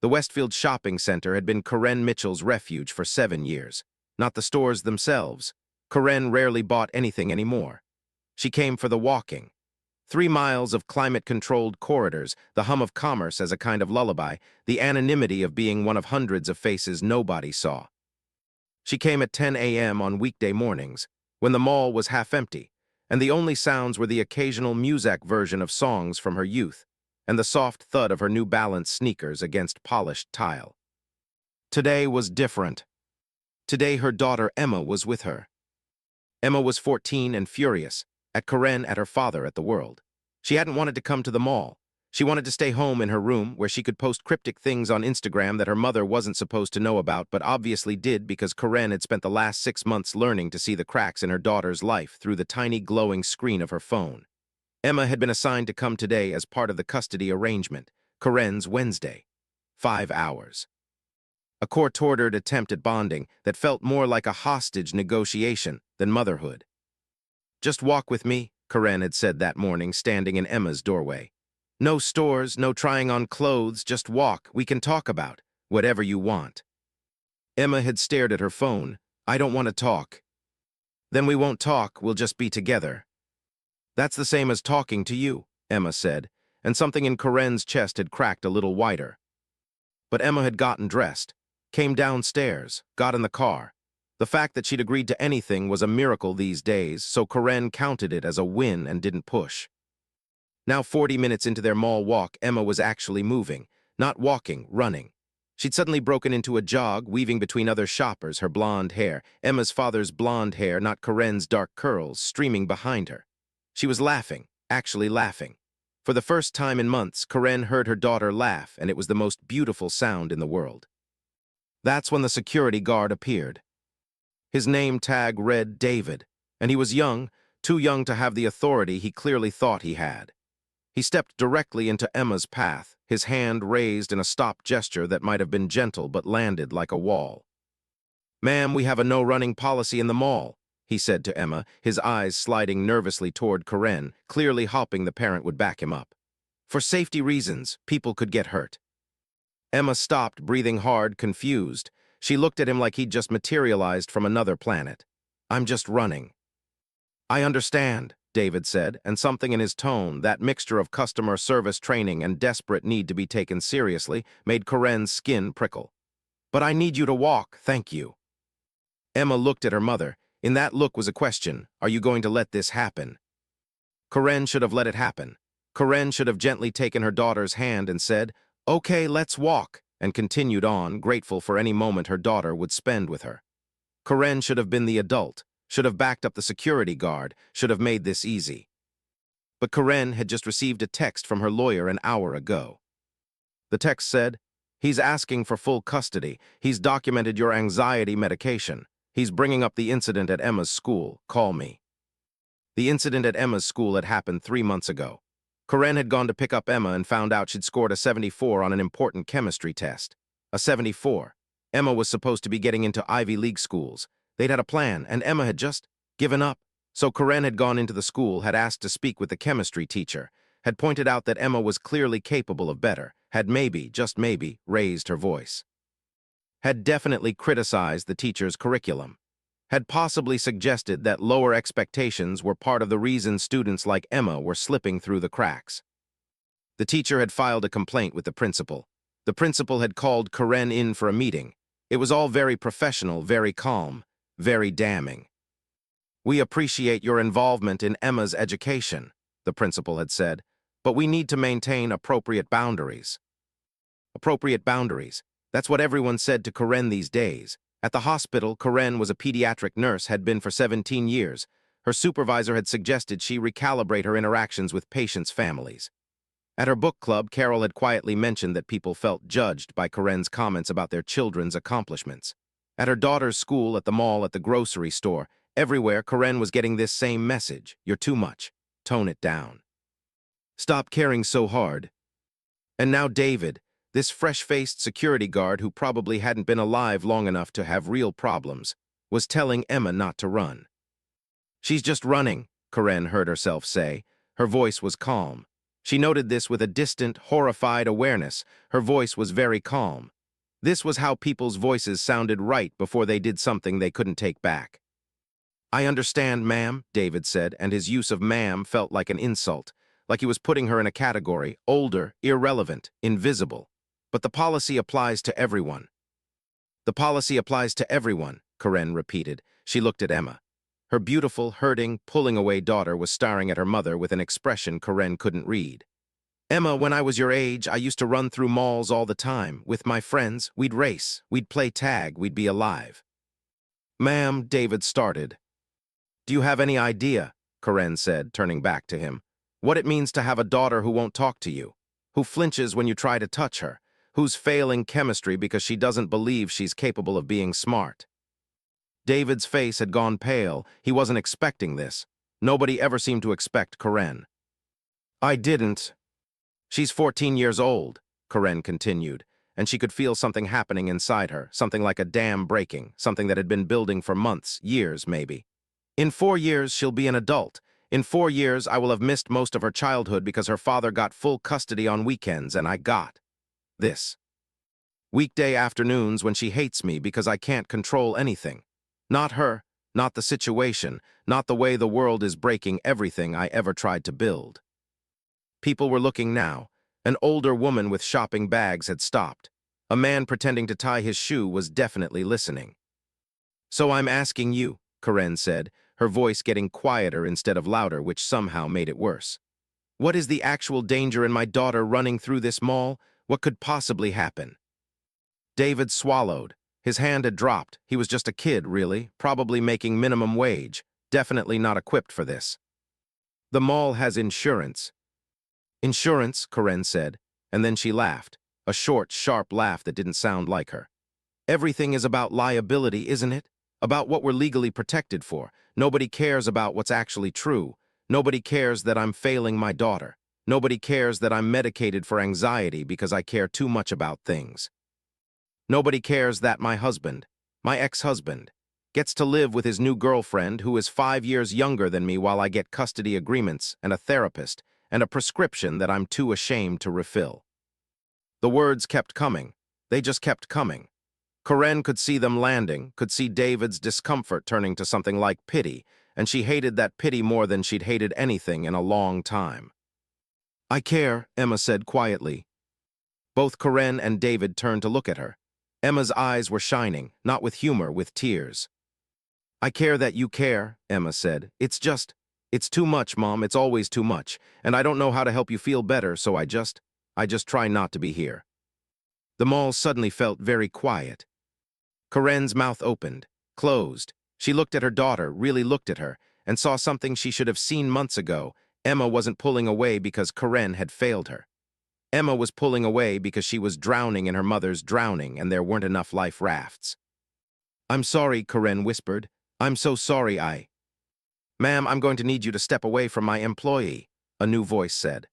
The Westfield Shopping Center had been Karen Mitchell's refuge for 7 years, not the stores themselves. Karen rarely bought anything anymore. She came for the walking. 3 miles of climate-controlled corridors, the hum of commerce as a kind of lullaby, the anonymity of being one of hundreds of faces nobody saw. She came at 10 a.m. on weekday mornings, when the mall was half empty, and the only sounds were the occasional Muzak version of songs from her youth, and the soft thud of her New Balance sneakers against polished tile. Today was different. Today her daughter Emma was with her. Emma was 14 and furious, at Karen, at her father, at the world. She hadn't wanted to come to the mall. She wanted to stay home in her room, where she could post cryptic things on Instagram that her mother wasn't supposed to know about, but obviously did because Karen had spent the last 6 months learning to see the cracks in her daughter's life through the tiny glowing screen of her phone. Emma had been assigned to come today as part of the custody arrangement, Karen's Wednesday. 5 hours. A court-ordered attempt at bonding that felt more like a hostage negotiation than motherhood. "Just walk with me," Karen had said that morning, standing in Emma's doorway. "No stores, no trying on clothes, just walk. We can talk about whatever you want." Emma had stared at her phone. "I don't want to talk." "Then we won't talk, we'll just be together." "That's the same as talking to you," Emma said, and something in Karen's chest had cracked a little wider. But Emma had gotten dressed, came downstairs, got in the car. The fact that she'd agreed to anything was a miracle these days, so Karen counted it as a win and didn't push. Now 40 minutes into their mall walk, Emma was actually moving, not walking, running. She'd suddenly broken into a jog, weaving between other shoppers, her blonde hair, Emma's father's blonde hair, not Karen's dark curls, streaming behind her. She was laughing, actually laughing. For the first time in months, Karen heard her daughter laugh, and it was the most beautiful sound in the world. That's when the security guard appeared. His name tag read David, and he was young, too young to have the authority he clearly thought he had. He stepped directly into Emma's path, his hand raised in a stop gesture that might have been gentle but landed like a wall. "Ma'am, we have a no-running policy in the mall," he said to Emma, his eyes sliding nervously toward Karen, clearly hoping the parent would back him up. "For safety reasons, people could get hurt." Emma stopped, breathing hard, confused. She looked at him like he'd just materialized from another planet. "I'm just running." "I understand," David said, and something in his tone, that mixture of customer service training and desperate need to be taken seriously, made Karen's skin prickle. "But I need you to walk, thank you." Emma looked at her mother. In that look was a question. Are you going to let this happen? Karen should have let it happen. Karen should have gently taken her daughter's hand and said, "Okay, let's walk," and continued on, grateful for any moment her daughter would spend with her. Karen should have been the adult, should have backed up the security guard, should have made this easy. But Karen had just received a text from her lawyer an hour ago. The text said, "He's asking for full custody. He's documented your anxiety medication. He's bringing up the incident at Emma's school. Call me." The incident at Emma's school had happened 3 months ago. Karen had gone to pick up Emma and found out she'd scored a 74 on an important chemistry test. A 74. Emma was supposed to be getting into Ivy League schools. They'd had a plan, and Emma had just given up. So Karen had gone into the school, had asked to speak with the chemistry teacher, had pointed out that Emma was clearly capable of better, had maybe, just maybe, raised her voice. Had definitely criticized the teacher's curriculum. Had possibly suggested that lower expectations were part of the reason students like Emma were slipping through the cracks. The teacher had filed a complaint with the principal. The principal had called Karen in for a meeting. It was all very professional, very calm, very damning. "We appreciate your involvement in Emma's education," the principal had said, "but we need to maintain appropriate boundaries." Appropriate boundaries. That's what everyone said to Karen these days. At the hospital, Karen was a pediatric nurse, had been for 17 years. Her supervisor had suggested she recalibrate her interactions with patients' families. At her book club, Carol had quietly mentioned that people felt judged by Karen's comments about their children's accomplishments. At her daughter's school, at the mall, at the grocery store, everywhere Karen was getting this same message: "You're too much. Tone it down. Stop caring so hard." And now David, this fresh-faced security guard who probably hadn't been alive long enough to have real problems, was telling Emma not to run. "She's just running," Karen heard herself say. Her voice was calm. She noted this with a distant, horrified awareness. Her voice was very calm. This was how people's voices sounded right before they did something they couldn't take back. "I understand, ma'am," David said, and his use of ma'am felt like an insult, like he was putting her in a category: older, irrelevant, invisible. "But the policy applies to everyone." "The policy applies to everyone," Karen repeated. She looked at Emma. Her beautiful, hurting, pulling-away daughter was staring at her mother with an expression Karen couldn't read. "Emma, when I was your age, I used to run through malls all the time. With my friends, we'd race, we'd play tag, we'd be alive." "Ma'am," David started. "Do you have any idea," Karen said, turning back to him, "what it means to have a daughter who won't talk to you, who flinches when you try to touch her, who's failing chemistry because she doesn't believe she's capable of being smart?" David's face had gone pale. He wasn't expecting this. Nobody ever seemed to expect Karen. "I didn't." "She's 14 years old," Karen continued, and she could feel something happening inside her, something like a dam breaking, something that had been building for months, years maybe. "In 4 years, she'll be an adult. In 4 years, I will have missed most of her childhood because her father got full custody on weekends, and I got this. Weekday afternoons when she hates me because I can't control anything. Not her, not the situation, not the way the world is breaking everything I ever tried to build." People were looking now. An older woman with shopping bags had stopped. A man pretending to tie his shoe was definitely listening. "So I'm asking you," Karen said, her voice getting quieter instead of louder, which somehow made it worse. "What is the actual danger in my daughter running through this mall? What could possibly happen?" David swallowed. His hand had dropped. He was just a kid, really, probably making minimum wage, definitely not equipped for this. "The mall has insurance." "Insurance," Karen said, and then she laughed, a short, sharp laugh that didn't sound like her. "Everything is about liability, isn't it? About what we're legally protected for. Nobody cares about what's actually true. Nobody cares that I'm failing my daughter. Nobody cares that I'm medicated for anxiety because I care too much about things. Nobody cares that my husband, my ex-husband, gets to live with his new girlfriend who is 5 years younger than me while I get custody agreements and a therapist and a prescription that I'm too ashamed to refill." The words kept coming. They just kept coming. Karen could see them landing, could see David's discomfort turning to something like pity, and she hated that pity more than she'd hated anything in a long time. "I care," Emma said quietly. Both Karen and David turned to look at her. Emma's eyes were shining, not with humor, with tears. "I care that you care," Emma said. It's too much, Mom, it's always too much, and I don't know how to help you feel better, so I just try not to be here." The mall suddenly felt very quiet. Karen's mouth opened, closed. She looked at her daughter, really looked at her, and saw something she should have seen months ago. Emma wasn't pulling away because Karen had failed her. Emma was pulling away because she was drowning in her mother's drowning and there weren't enough life rafts. "I'm sorry," Karen whispered. "I'm so sorry Ma'am, I'm going to need you to step away from my employee," a new voice said.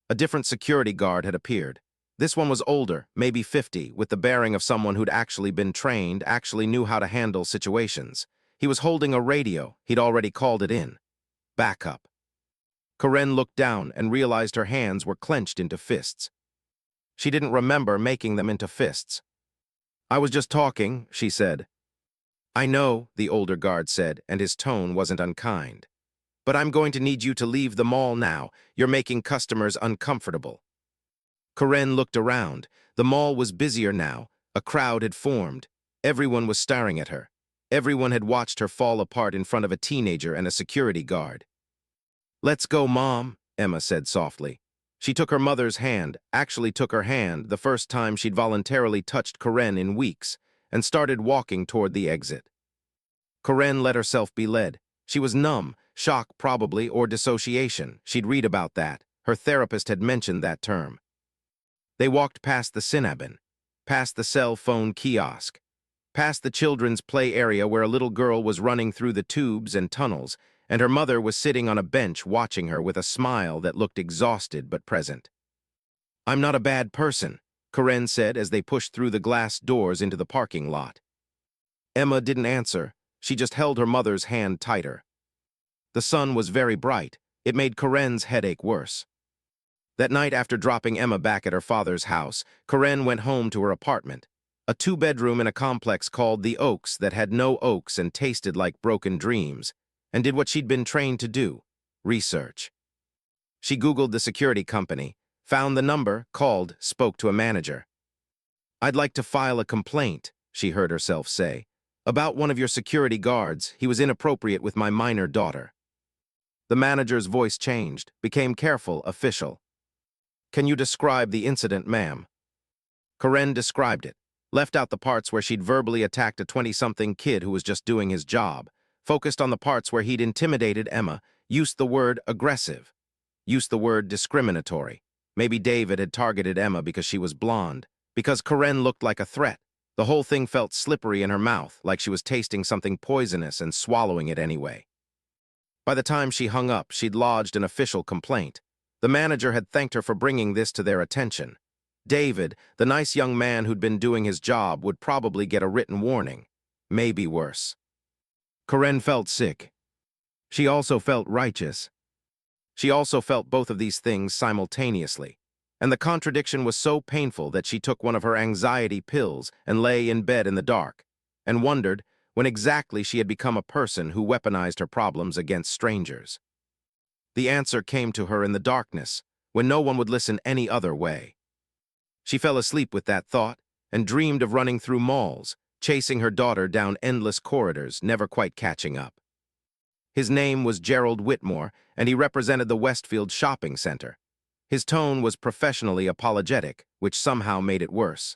A different security guard had appeared. This one was older, maybe 50, with the bearing of someone who'd actually been trained, actually knew how to handle situations. He was holding a radio. He'd already called it in. Backup. Karen looked down and realized her hands were clenched into fists. She didn't remember making them into fists. "I was just talking," she said. "I know," the older guard said, and his tone wasn't unkind. "But I'm going to need you to leave the mall now. You're making customers uncomfortable." Karen looked around. The mall was busier now. A crowd had formed. Everyone was staring at her. Everyone had watched her fall apart in front of a teenager and a security guard. "Let's go, Mom," Emma said softly. She took her mother's hand, actually took her hand, the first time she'd voluntarily touched Karen in weeks, and started walking toward the exit. Karen let herself be led. She was numb, shock probably, or dissociation. She'd read about that. Her therapist had mentioned that term. They walked past the Cinnabon, past the cell phone kiosk, past the children's play area where a little girl was running through the tubes and tunnels, and her mother was sitting on a bench watching her with a smile that looked exhausted but present. "I'm not a bad person," Karen said as they pushed through the glass doors into the parking lot. Emma didn't answer. She just held her mother's hand tighter. The sun was very bright. It made Karen's headache worse. That night after dropping Emma back at her father's house, Corinne went home to her apartment, a two-bedroom in a complex called The Oaks that had no oaks and tasted like broken dreams, and did what she'd been trained to do: research. She Googled the security company, found the number, called, spoke to a manager. "I'd like to file a complaint," she heard herself say, "about one of your security guards. He was inappropriate with my minor daughter." The manager's voice changed, became careful, official. "Can you describe the incident, ma'am?" Corinne described it, left out the parts where she'd verbally attacked a 20-something kid who was just doing his job, focused on the parts where he'd intimidated Emma, used the word aggressive, used the word discriminatory. Maybe David had targeted Emma because she was blonde, because Corinne looked like a threat. The whole thing felt slippery in her mouth, like she was tasting something poisonous and swallowing it anyway. By the time she hung up, she'd lodged an official complaint. The manager had thanked her for bringing this to their attention. David, the nice young man who'd been doing his job, would probably get a written warning. Maybe worse. Corinne felt sick. She also felt righteous. She also felt both of these things simultaneously, and the contradiction was so painful that she took one of her anxiety pills and lay in bed in the dark, and wondered when exactly she had become a person who weaponized her problems against strangers. The answer came to her in the darkness, when no one would listen any other way. She fell asleep with that thought and dreamed of running through malls, chasing her daughter down endless corridors, never quite catching up. His name was Gerald Whitmore, and he represented the Westfield shopping center. His tone was professionally apologetic, which somehow made it worse.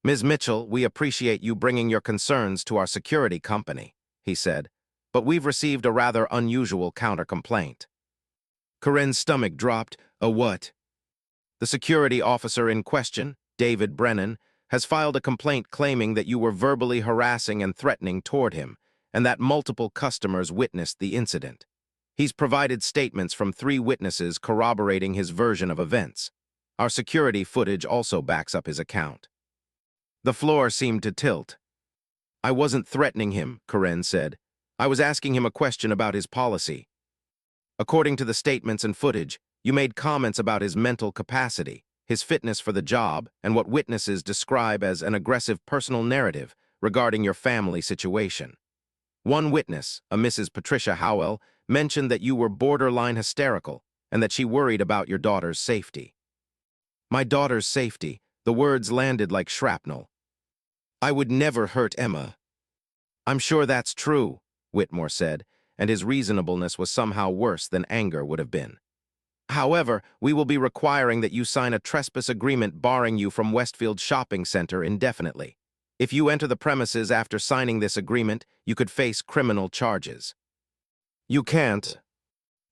"Ms. Mitchell, we appreciate you bringing your concerns to our security company," he said, "but we've received a rather unusual counter-complaint." Corinne's stomach dropped. "A what?" "The security officer in question, David Brennan, has filed a complaint claiming that you were verbally harassing and threatening toward him, and that multiple customers witnessed the incident. He's provided statements from 3 witnesses corroborating his version of events. Our security footage also backs up his account." The floor seemed to tilt. "I wasn't threatening him," Corinne said. "I was asking him a question about his policy. According to the statements and footage, you made comments about his mental capacity, his fitness for the job, and what witnesses describe as an aggressive personal narrative regarding your family situation. One witness, a Mrs. Patricia Howell, mentioned that you were borderline hysterical and that she worried about your daughter's safety." "My daughter's safety," the words landed like shrapnel. "I would never hurt Emma." "I'm sure that's true," Whitmore said, and his reasonableness was somehow worse than anger would have been. "However, we will be requiring that you sign a trespass agreement barring you from Westfield Shopping Center indefinitely. If you enter the premises after signing this agreement, you could face criminal charges." "You can't."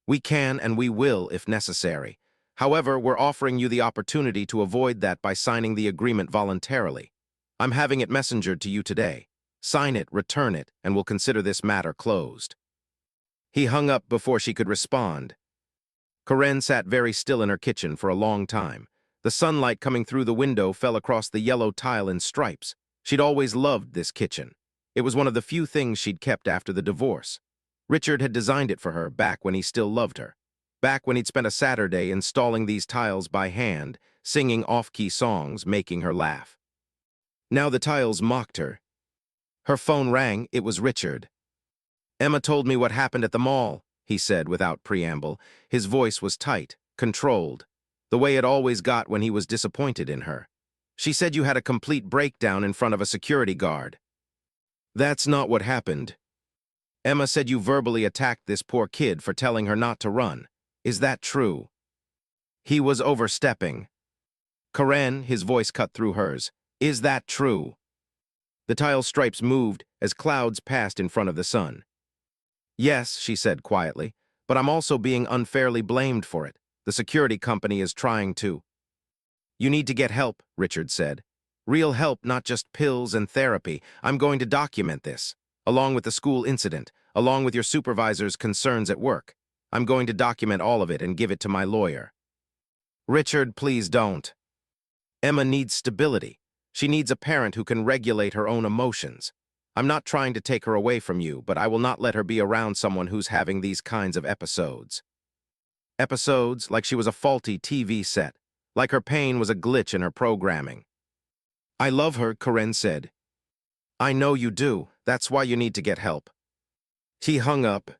"We can and we will if necessary. However, we're offering you the opportunity to avoid that by signing the agreement voluntarily. I'm having it messengered to you today. Sign it, return it, and we'll consider this matter closed." He hung up before she could respond. Corinne sat very still in her kitchen for a long time. The sunlight coming through the window fell across the yellow tile in stripes. She'd always loved this kitchen. It was one of the few things she'd kept after the divorce. Richard had designed it for her back when he still loved her. Back when he'd spent a Saturday installing these tiles by hand, singing off-key songs, making her laugh. Now the tiles mocked her. Her phone rang. It was Richard. "Emma told me what happened at the mall," he said without preamble. His voice was tight, controlled, the way it always got when he was disappointed in her. "She said you had a complete breakdown in front of a security guard." "That's not what happened. Emma said you verbally attacked this poor kid for telling her not to run. Is that true?" He was overstepping. "Corinne," his voice cut through hers, "is that true?" The tile stripes moved as clouds passed in front of the sun. "Yes," she said quietly, "but I'm also being unfairly blamed for it. The security company is trying to." "You need to get help," Richard said. "Real help, not just pills and therapy. I'm going to document this, along with the school incident, along with your supervisor's concerns at work. I'm going to document all of it and give it to my lawyer." "Richard, please don't. Emma needs stability. She needs a parent who can regulate her own emotions. I'm not trying to take her away from you, but I will not let her be around someone who's having these kinds of episodes." Episodes like she was a faulty TV set, like her pain was a glitch in her programming. "I love her," Corinne said. "I know you do. That's why you need to get help." He hung up.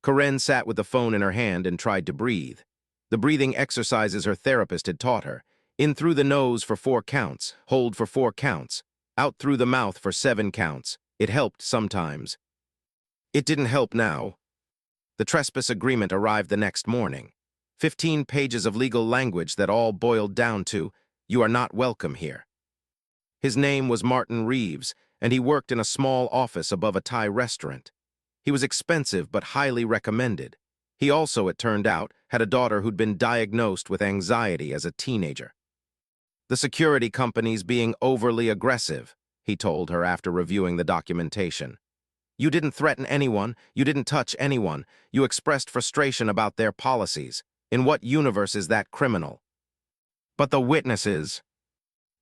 Corinne sat with the phone in her hand and tried to breathe. The breathing exercises her therapist had taught her. In through the nose for 4 counts, hold for 4 counts, out through the mouth for 7 counts. It helped sometimes. It didn't help now. The trespass agreement arrived the next morning. 15 pages of legal language that all boiled down to, "You are not welcome here." His name was Martin Reeves, and he worked in a small office above a Thai restaurant. He was expensive but highly recommended. He also, it turned out, had a daughter who'd been diagnosed with anxiety as a teenager. "The security company's being overly aggressive," he told her after reviewing the documentation. "You didn't threaten anyone, you didn't touch anyone, you expressed frustration about their policies. In what universe is that criminal?" "But the witnesses..."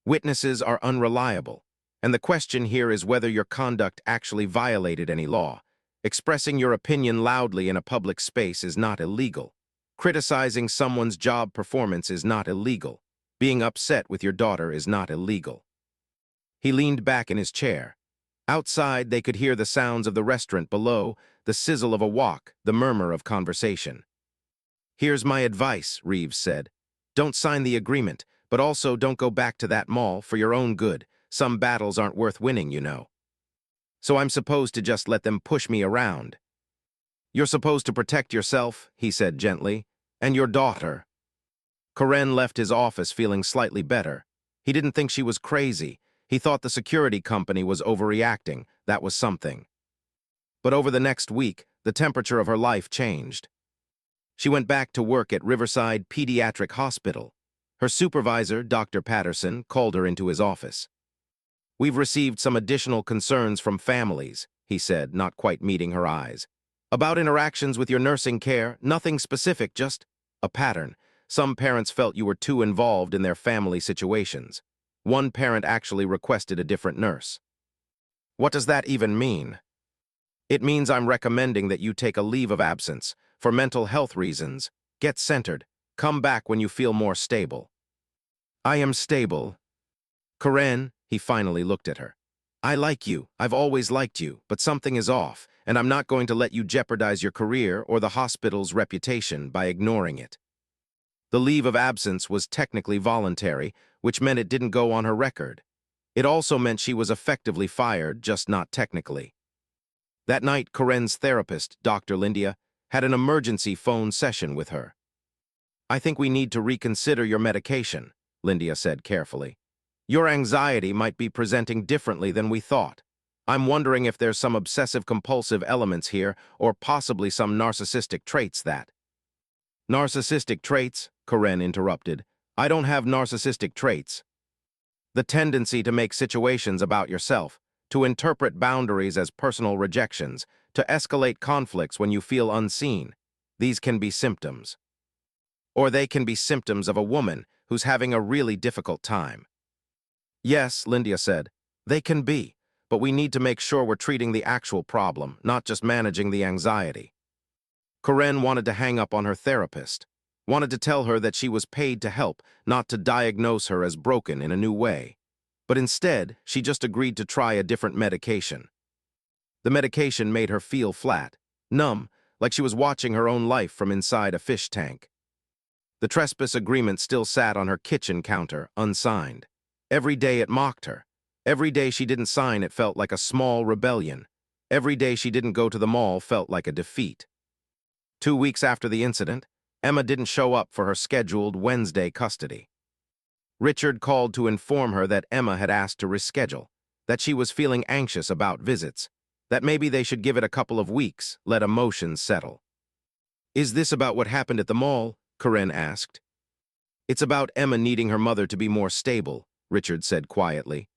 "Witnesses are unreliable, and the question here is whether your conduct actually violated any law. Expressing your opinion loudly in a public space is not illegal. Criticizing someone's job performance is not illegal. Being upset with your daughter is not illegal." He leaned back in his chair. Outside, they could hear the sounds of the restaurant below, the sizzle of a wok, the murmur of conversation. "Here's my advice," Reeves said. "Don't sign the agreement, but also don't go back to that mall for your own good. Some battles aren't worth winning, you know." "So I'm supposed to just let them push me around?" "You're supposed to protect yourself," he said gently, "and your daughter." Corinne left his office feeling slightly better. He didn't think she was crazy. He thought the security company was overreacting. That was something. But over the next week, the temperature of her life changed. She went back to work at Riverside Pediatric Hospital. Her supervisor, Dr. Patterson, called her into his office. "We've received some additional concerns from families," he said, not quite meeting her eyes. "About interactions with your nursing care, nothing specific, just a pattern. Some parents felt you were too involved in their family situations. One parent actually requested a different nurse." "What does that even mean?" "It means I'm recommending that you take a leave of absence for mental health reasons. Get centered. Come back when you feel more stable." "I am stable." "Corinne," he finally looked at her. "I like you. I've always liked you, but something is off, and I'm not going to let you jeopardize your career or the hospital's reputation by ignoring it." The leave of absence was technically voluntary, which meant it didn't go on her record. It also meant she was effectively fired, just not technically. That night, Corinne's therapist, Dr. Lindia, had an emergency phone session with her. "I think we need to reconsider your medication," Lindia said carefully. "Your anxiety might be presenting differently than we thought. I'm wondering if there's some obsessive-compulsive elements here, or possibly some narcissistic traits that..." "Narcissistic traits?" Corinne interrupted. "I don't have narcissistic traits." "The tendency to make situations about yourself, to interpret boundaries as personal rejections, to escalate conflicts when you feel unseen. These can be symptoms. Or they can be symptoms of a woman who's having a really difficult time." "Yes," Lindia said, "they can be, but we need to make sure we're treating the actual problem, not just managing the anxiety." Corinne wanted to hang up on her therapist, wanted to tell her that she was paid to help, not to diagnose her as broken in a new way. But instead, she just agreed to try a different medication. The medication made her feel flat, numb, like she was watching her own life from inside a fish tank. The trespass agreement still sat on her kitchen counter, unsigned. Every day it mocked her. Every day she didn't sign it felt like a small rebellion. Every day she didn't go to the mall felt like a defeat. 2 weeks after the incident, Emma didn't show up for her scheduled Wednesday custody. Richard called to inform her that Emma had asked to reschedule, that she was feeling anxious about visits, that maybe they should give it a couple of weeks, let emotions settle. "Is this about what happened at the mall?" Corinne asked. "It's about Emma needing her mother to be more stable," Richard said quietly.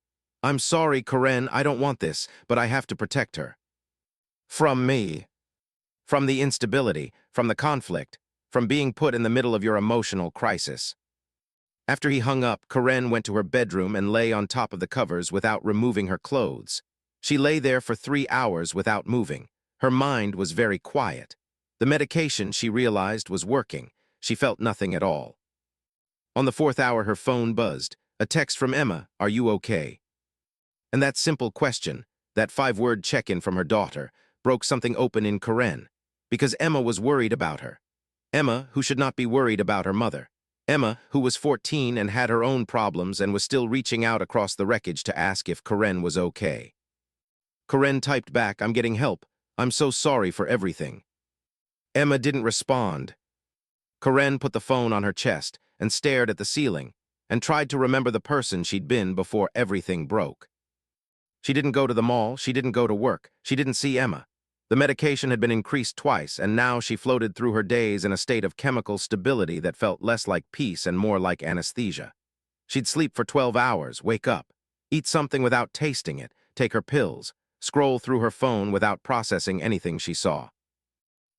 "I'm sorry, Corinne, I don't want this, but I have to protect her." "From me?" "From the instability, from the conflict, from being put in the middle of your emotional crisis." After he hung up, Corinne went to her bedroom and lay on top of the covers without removing her clothes. She lay there for 3 hours without moving. Her mind was very quiet. The medication, she realized, was working. She felt nothing at all. On the fourth hour, her phone buzzed. A text from Emma, "Are you okay?" And that simple question, that 5-word check-in from her daughter, broke something open in Karen, because Emma was worried about her. Emma, who should not be worried about her mother. Emma, who was 14 and had her own problems and was still reaching out across the wreckage to ask if Karen was okay. Karen typed back, "I'm getting help. I'm so sorry for everything." Emma didn't respond. Karen put the phone on her chest and stared at the ceiling and tried to remember the person she'd been before everything broke. She didn't go to the mall, she didn't go to work, she didn't see Emma. The medication had been increased twice, and now she floated through her days in a state of chemical stability that felt less like peace and more like anesthesia. She'd sleep for 12 hours, wake up, eat something without tasting it, take her pills, scroll through her phone without processing anything she saw.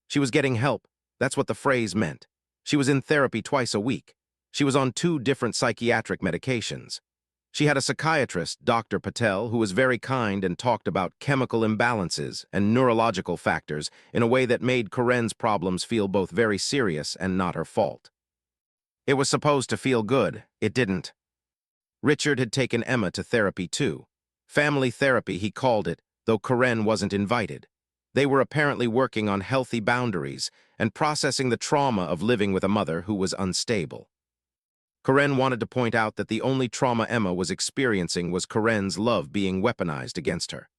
She was getting help. That's what the phrase meant. She was in therapy twice a week. She was on 2 different psychiatric medications. She had a psychiatrist, Dr. Patel, who was very kind and talked about chemical imbalances and neurological factors in a way that made Karen's problems feel both very serious and not her fault. It was supposed to feel good. It didn't. Richard had taken Emma to therapy too. Family therapy, he called it, though Karen wasn't invited. They were apparently working on healthy boundaries and processing the trauma of living with a mother who was unstable. Karen wanted to point out that the only trauma Emma was experiencing was Karen's love being weaponized against her.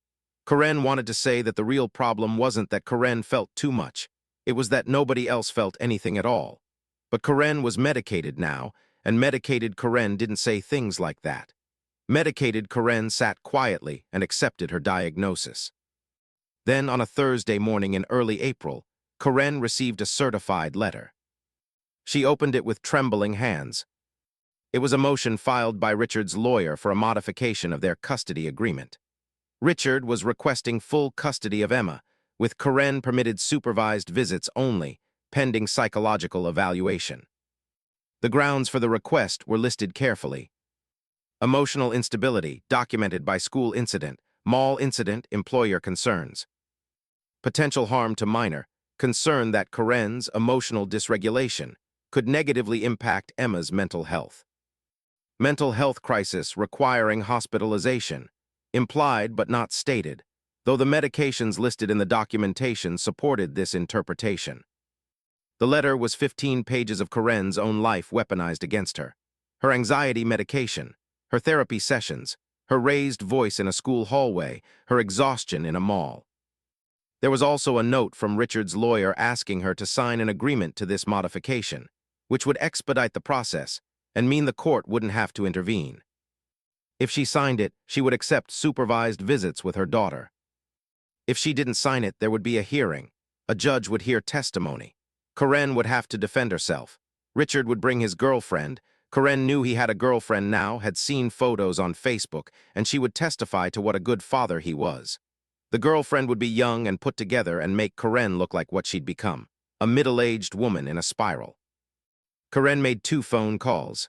Karen wanted to say that the real problem wasn't that Karen felt too much. It was that nobody else felt anything at all. But Karen was medicated now, and medicated Karen didn't say things like that. Medicated Karen sat quietly and accepted her diagnosis. Then, on a Thursday morning in early April, Karen received a certified letter. She opened it with trembling hands. It was a motion filed by Richard's lawyer for a modification of their custody agreement. Richard was requesting full custody of Emma, with Karen permitted supervised visits only, pending psychological evaluation. The grounds for the request were listed carefully. Emotional instability, documented by school incident, mall incident, employer concerns. Potential harm to minor, concern that Karen's emotional dysregulation could negatively impact Emma's mental health. Mental health crisis requiring hospitalization, implied but not stated, though the medications listed in the documentation supported this interpretation. The letter was 15 pages of Karen's own life weaponized against her. Her anxiety medication, her therapy sessions, her raised voice in a school hallway, her exhaustion in a mall. There was also a note from Richard's lawyer asking her to sign an agreement to this modification, which would expedite the process and mean the court wouldn't have to intervene. If she signed it, she would accept supervised visits with her daughter. If she didn't sign it, there would be a hearing. A judge would hear testimony. Karen would have to defend herself. Richard would bring his girlfriend. Karen knew he had a girlfriend now, had seen photos on Facebook, and she would testify to what a good father he was. The girlfriend would be young and put together and make Karen look like what she'd become, a middle-aged woman in a spiral. Karen made 2 phone calls.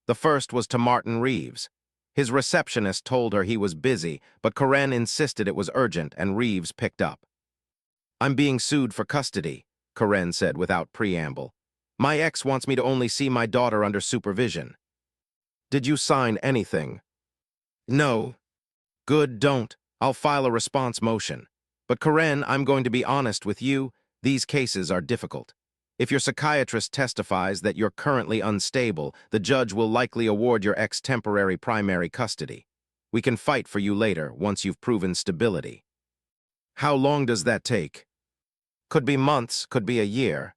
The first was to Martin Reeves. His receptionist told her he was busy, but Karen insisted it was urgent, and Reeves picked up. "I'm being sued for custody," Karen said without preamble. "My ex wants me to only see my daughter under supervision." "Did you sign anything?" "No." "Good, don't. I'll file a response motion. But Karen, I'm going to be honest with you, these cases are difficult. If your psychiatrist testifies that you're currently unstable, the judge will likely award your ex temporary primary custody. We can fight for you later, once you've proven stability." "How long does that take?" "Could be months, could be a year."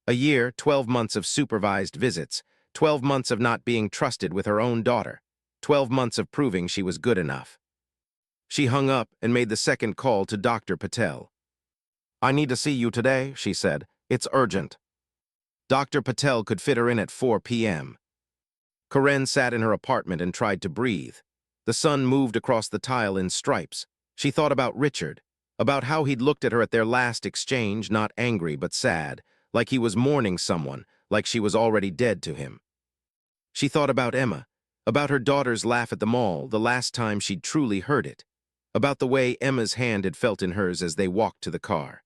A year, 12 months of supervised visits, 12 months of not being trusted with her own daughter, 12 months of proving she was good enough. She hung up and made the second call to Dr. Patel. "I need to see you today," she said. "It's urgent." Dr. Patel could fit her in at 4 p.m. Karen sat in her apartment and tried to breathe. The sun moved across the tile in stripes. She thought about Richard, about how he'd looked at her at their last exchange, not angry but sad, like he was mourning someone, like she was already dead to him. She thought about Emma, about her daughter's laugh at the mall, the last time she'd truly heard it, about the way Emma's hand had felt in hers as they walked to the car.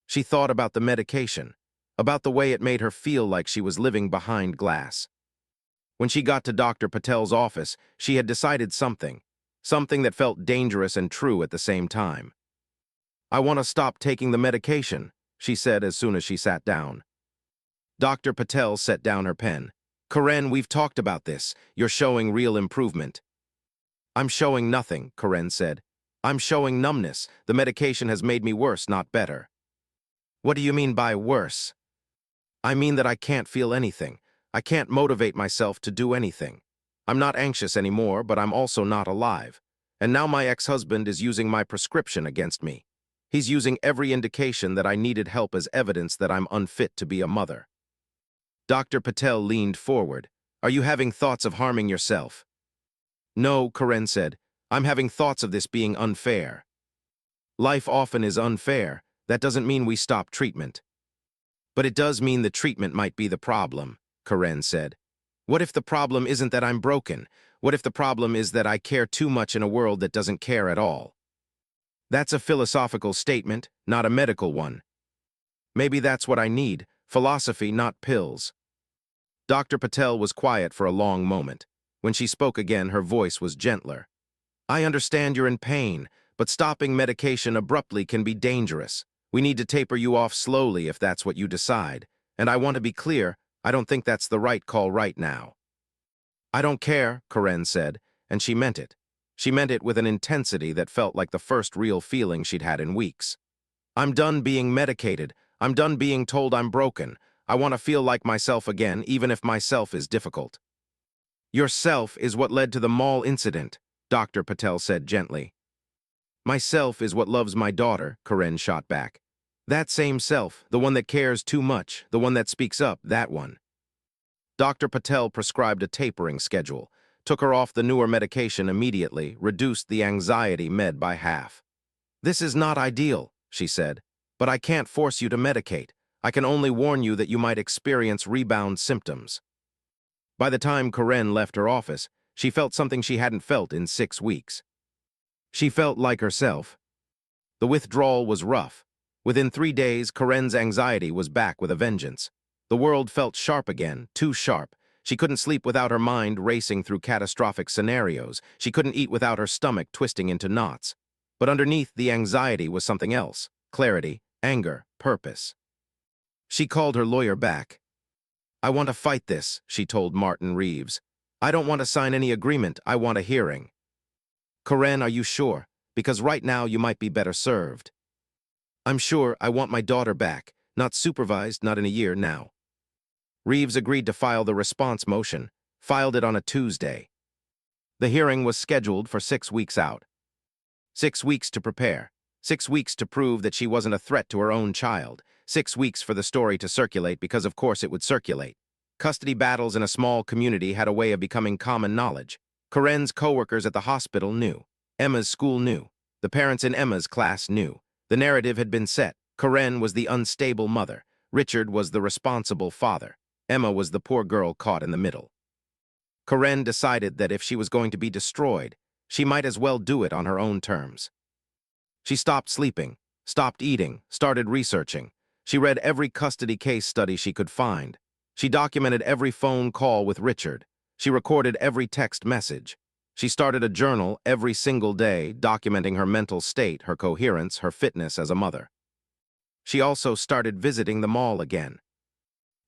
She thought about the medication, about the way it made her feel like she was living behind glass. When she got to Dr. Patel's office, she had decided something that felt dangerous and true at the same time. "I want to stop taking the medication," she said as soon as she sat down. Dr. Patel set down her pen. "Karen, we've talked about this. You're showing real improvement." "I'm showing nothing," Karen said. "I'm showing numbness. The medication has made me worse, not better." "What do you mean by worse?" "I mean that I can't feel anything. I can't motivate myself to do anything. I'm not anxious anymore, but I'm also not alive. And now my ex-husband is using my prescription against me. He's using every indication that I needed help as evidence that I'm unfit to be a mother." Dr. Patel leaned forward. "Are you having thoughts of harming yourself?" "No," Karen said. "I'm having thoughts of this being unfair." "Life often is unfair. That doesn't mean we stop treatment." "But it does mean the treatment might be the problem," Karen said. "What if the problem isn't that I'm broken? What if the problem is that I care too much in a world that doesn't care at all?" "That's a philosophical statement, not a medical one." "Maybe that's what I need, philosophy, not pills." Dr. Patel was quiet for a long moment. When she spoke again, her voice was gentler. "I understand you're in pain, but stopping medication abruptly can be dangerous. We need to taper you off slowly if that's what you decide. And I want to be clear, I don't think that's the right call right now." "I don't care," Karen said, and she meant it. She meant it with an intensity that felt like the first real feeling she'd had in weeks. "I'm done being medicated. I'm done being told I'm broken. I want to feel like myself again, even if myself is difficult." "Yourself is what led to the mall incident," Dr. Patel said gently. "Myself is what loves my daughter," Karen shot back. "That same self, the one that cares too much, the one that speaks up, that one." Dr. Patel prescribed a tapering schedule, took her off the newer medication immediately, reduced the anxiety med by half. "This is not ideal," she said, "but I can't force you to medicate. I can only warn you that you might experience rebound symptoms." By the time Karen left her office, she felt something she hadn't felt in 6 weeks. She felt like herself. The withdrawal was rough. Within 3 days, Karen's anxiety was back with a vengeance. The world felt sharp again, too sharp. She couldn't sleep without her mind racing through catastrophic scenarios. She couldn't eat without her stomach twisting into knots. But underneath the anxiety was something else: clarity, anger, purpose. She called her lawyer back. "I want to fight this," she told Martin Reeves. "I don't want to sign any agreement, I want a hearing." "Karen, are you sure? Because right now you might be better served." "I'm sure. I want my daughter back. Not supervised, not in a year now." Reeves agreed to file the response motion, filed it on a Tuesday. The hearing was scheduled for 6 weeks out. 6 weeks to prepare. 6 weeks to prove that she wasn't a threat to her own child. 6 weeks for the story to circulate, because of course it would circulate. Custody battles in a small community had a way of becoming common knowledge. Karen's co-workers at the hospital knew. Emma's school knew. The parents in Emma's class knew. The narrative had been set. Karen was the unstable mother. Richard was the responsible father. Emma was the poor girl caught in the middle. Karen decided that if she was going to be destroyed, she might as well do it on her own terms. She stopped sleeping, stopped eating, started researching. She read every custody case study she could find. She documented every phone call with Richard. She recorded every text message. She started a journal every single day, documenting her mental state, her coherence, her fitness as a mother. She also started visiting the mall again.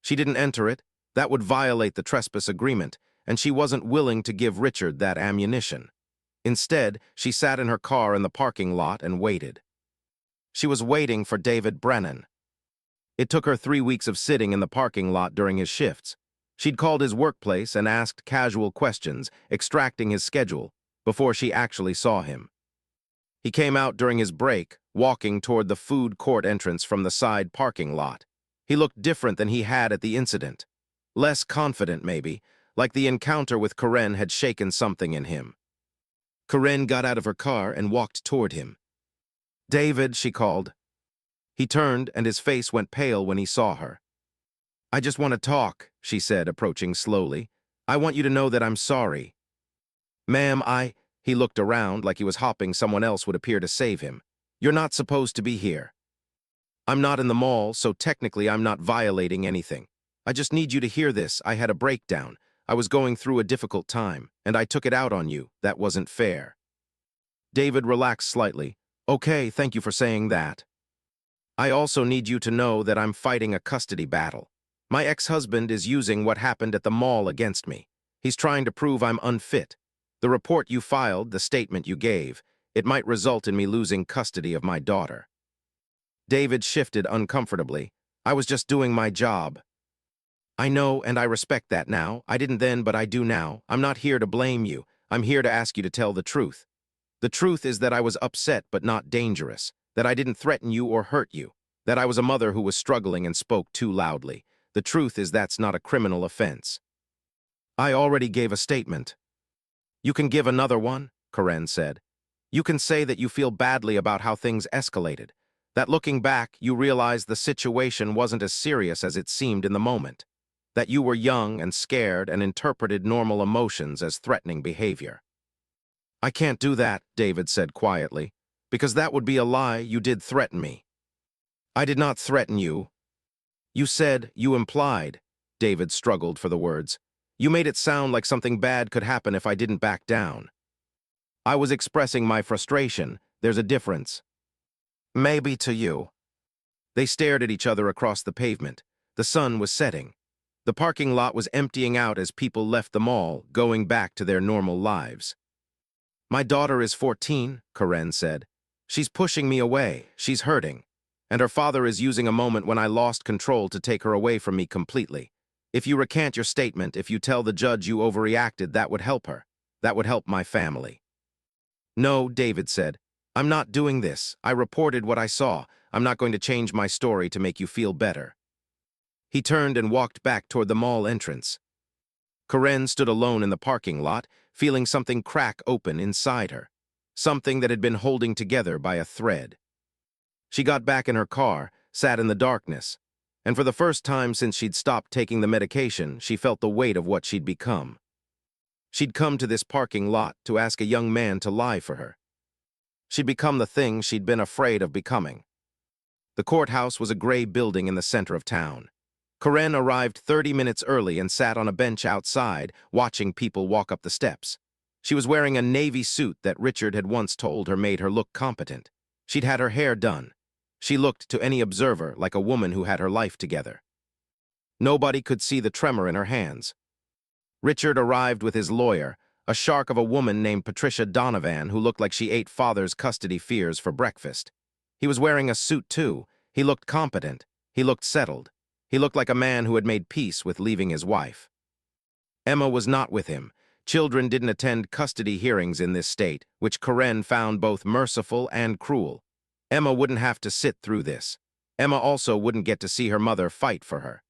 She didn't enter it. That would violate the trespass agreement, and she wasn't willing to give Richard that ammunition. Instead, she sat in her car in the parking lot and waited. She was waiting for David Brennan. It took her 3 weeks of sitting in the parking lot during his shifts. She'd called his workplace and asked casual questions, extracting his schedule, before she actually saw him. He came out during his break, walking toward the food court entrance from the side parking lot. He looked different than he had at the incident. Less confident, maybe, like the encounter with Karen had shaken something in him. Karen got out of her car and walked toward him. "David," she called. He turned, and his face went pale when he saw her. "I just want to talk," she said, approaching slowly. "I want you to know that I'm sorry." "Ma'am, He looked around like he was hoping someone else would appear to save him. "You're not supposed to be here." I'm not in the mall, so technically I'm not violating anything. I just need you to hear this. I had a breakdown. I was going through a difficult time, and I took it out on you. That wasn't fair. David relaxed slightly. Okay, thank you for saying that. I also need you to know that I'm fighting a custody battle. My ex-husband is using what happened at the mall against me. He's trying to prove I'm unfit. The report you filed, the statement you gave, it might result in me losing custody of my daughter. David shifted uncomfortably. I was just doing my job. I know, and I respect that now. I didn't then, but I do now. I'm not here to blame you. I'm here to ask you to tell the truth. The truth is that I was upset but not dangerous, that I didn't threaten you or hurt you, that I was a mother who was struggling and spoke too loudly. The truth is that's not a criminal offense. I already gave a statement. You can give another one, Karen said. You can say that you feel badly about how things escalated, that looking back, you realize the situation wasn't as serious as it seemed in the moment, that you were young and scared and interpreted normal emotions as threatening behavior. I can't do that, David said quietly, because that would be a lie. You did threaten me. I did not threaten you. You said, you implied. David struggled for the words. You made it sound like something bad could happen if I didn't back down. I was expressing my frustration. There's a difference. Maybe to you. They stared at each other across the pavement. The sun was setting. The parking lot was emptying out as people left the mall, going back to their normal lives. My daughter is 14, Karen said. She's pushing me away. She's hurting. And her father is using a moment when I lost control to take her away from me completely. If you recant your statement, if you tell the judge you overreacted, that would help her. That would help my family. No, David said. I'm not doing this. I reported what I saw. I'm not going to change my story to make you feel better. He turned and walked back toward the mall entrance. Karen stood alone in the parking lot, feeling something crack open inside her, something that had been holding together by a thread. She got back in her car, sat in the darkness, and for the first time since she'd stopped taking the medication, she felt the weight of what she'd become. She'd come to this parking lot to ask a young man to lie for her. She'd become the thing she'd been afraid of becoming. The courthouse was a gray building in the center of town. Karen arrived 30 minutes early and sat on a bench outside, watching people walk up the steps. She was wearing a navy suit that Richard had once told her made her look competent. She'd had her hair done. She looked to any observer like a woman who had her life together. Nobody could see the tremor in her hands. Richard arrived with his lawyer, a shark of a woman named Patricia Donovan who looked like she ate father's custody fears for breakfast. He was wearing a suit too. He looked competent. He looked settled. He looked like a man who had made peace with leaving his wife. Emma was not with him. Children didn't attend custody hearings in this state, which Karen found both merciful and cruel. Emma wouldn't have to sit through this. Emma also wouldn't get to see her mother fight for her.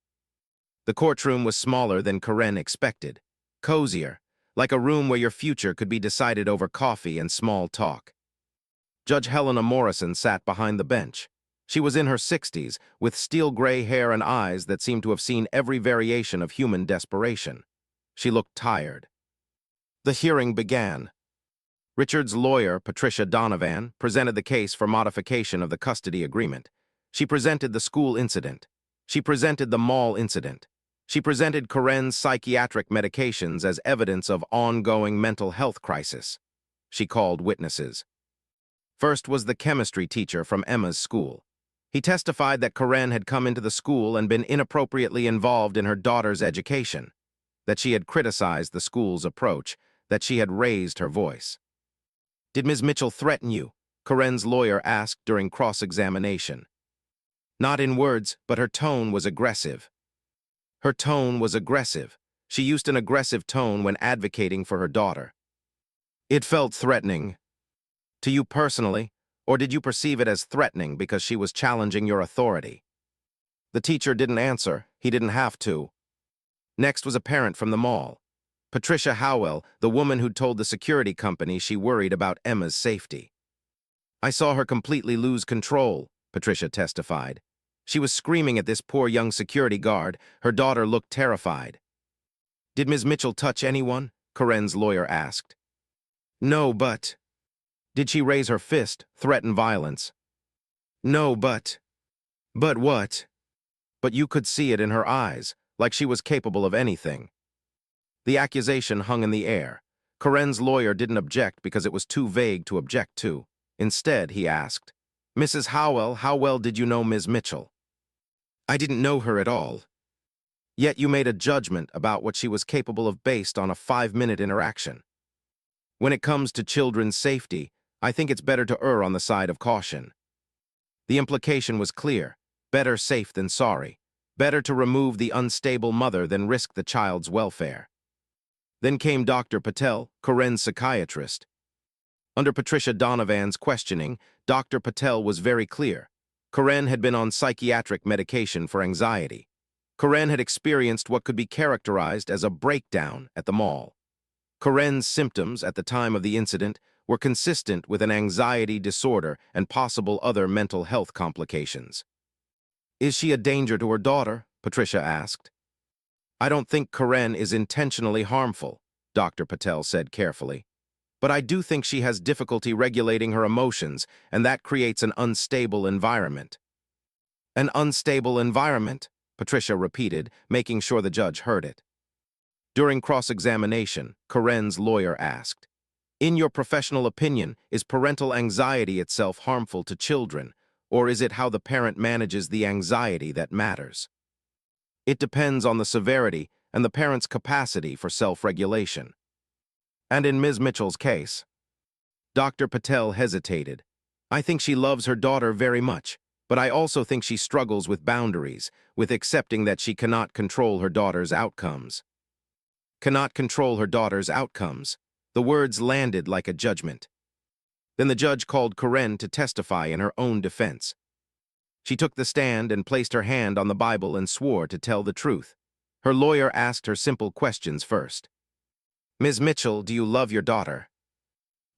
The courtroom was smaller than Karen expected, cozier, like a room where your future could be decided over coffee and small talk. Judge Helena Morrison sat behind the bench. She was in her 60s, with steel-gray hair and eyes that seemed to have seen every variation of human desperation. She looked tired. The hearing began. Richard's lawyer, Patricia Donovan, presented the case for modification of the custody agreement. She presented the school incident. She presented the mall incident. She presented Karen's psychiatric medications as evidence of ongoing mental health crisis. She called witnesses. First was the chemistry teacher from Emma's school. He testified that Karen had come into the school and been inappropriately involved in her daughter's education, that she had criticized the school's approach, that she had raised her voice. Did Ms. Mitchell threaten you? Karen's lawyer asked during cross-examination. Not in words, but her tone was aggressive. Her tone was aggressive. She used an aggressive tone when advocating for her daughter. It felt threatening. To you personally, or did you perceive it as threatening because she was challenging your authority? The teacher didn't answer. He didn't have to. Next was a parent from the mall. Patricia Howell, the woman who'd told the security company she worried about Emma's safety. I saw her completely lose control, Patricia testified. She was screaming at this poor young security guard. Her daughter looked terrified. Did Ms. Mitchell touch anyone? Karen's lawyer asked. No, but... Did she raise her fist, threaten violence? No, but... But what? But you could see it in her eyes, like she was capable of anything. The accusation hung in the air. Corinne's lawyer didn't object because it was too vague to object to. Instead, he asked, "Mrs. Howell, how well did you know Ms. Mitchell?" "I didn't know her at all." "Yet you made a judgment about what she was capable of based on a 5-minute interaction. When it comes to children's safety, I think it's better to err on the side of caution." The implication was clear: better safe than sorry. Better to remove the unstable mother than risk the child's welfare. Then came Dr. Patel, Corinne's psychiatrist. Under Patricia Donovan's questioning, Dr. Patel was very clear. Corinne had been on psychiatric medication for anxiety. Corinne had experienced what could be characterized as a breakdown at the mall. Corinne's symptoms at the time of the incident were consistent with an anxiety disorder and possible other mental health complications. "Is she a danger to her daughter?" Patricia asked. "I don't think Corinne is intentionally harmful," Dr. Patel said carefully. "But I do think she has difficulty regulating her emotions, and that creates an unstable environment." "An unstable environment?" Patricia repeated, making sure the judge heard it. During cross-examination, Corinne's lawyer asked, "In your professional opinion, is parental anxiety itself harmful to children, or is it how the parent manages the anxiety that matters?" "It depends on the severity and the parent's capacity for self-regulation." "And in Ms. Mitchell's case?" Dr. Patel hesitated. "I think she loves her daughter very much, but I also think she struggles with boundaries, with accepting that she cannot control her daughter's outcomes." Cannot control her daughter's outcomes. The words landed like a judgment. Then the judge called Corinne to testify in her own defense. She took the stand and placed her hand on the Bible and swore to tell the truth. Her lawyer asked her simple questions first. "Ms. Mitchell, do you love your daughter?"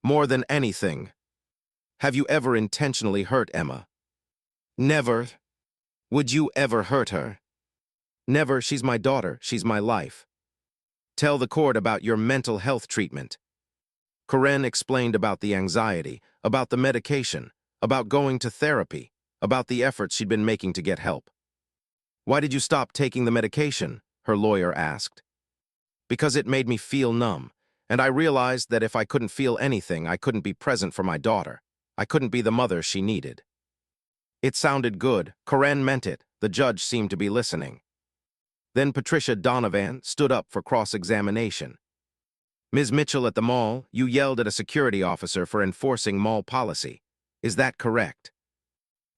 "More than anything." "Have you ever intentionally hurt Emma?" "Never." "Would you ever hurt her?" "Never. She's my daughter. She's my life." "Tell the court about your mental health treatment." Corinne explained about the anxiety, about the medication, about going to therapy, about the efforts she'd been making to get help. "Why did you stop taking the medication?" her lawyer asked. "Because it made me feel numb, and I realized that if I couldn't feel anything, I couldn't be present for my daughter. I couldn't be the mother she needed." It sounded good. Corinne meant it. The judge seemed to be listening. Then Patricia Donovan stood up for cross-examination. "Ms. Mitchell, at the mall, you yelled at a security officer for enforcing mall policy. Is that correct?"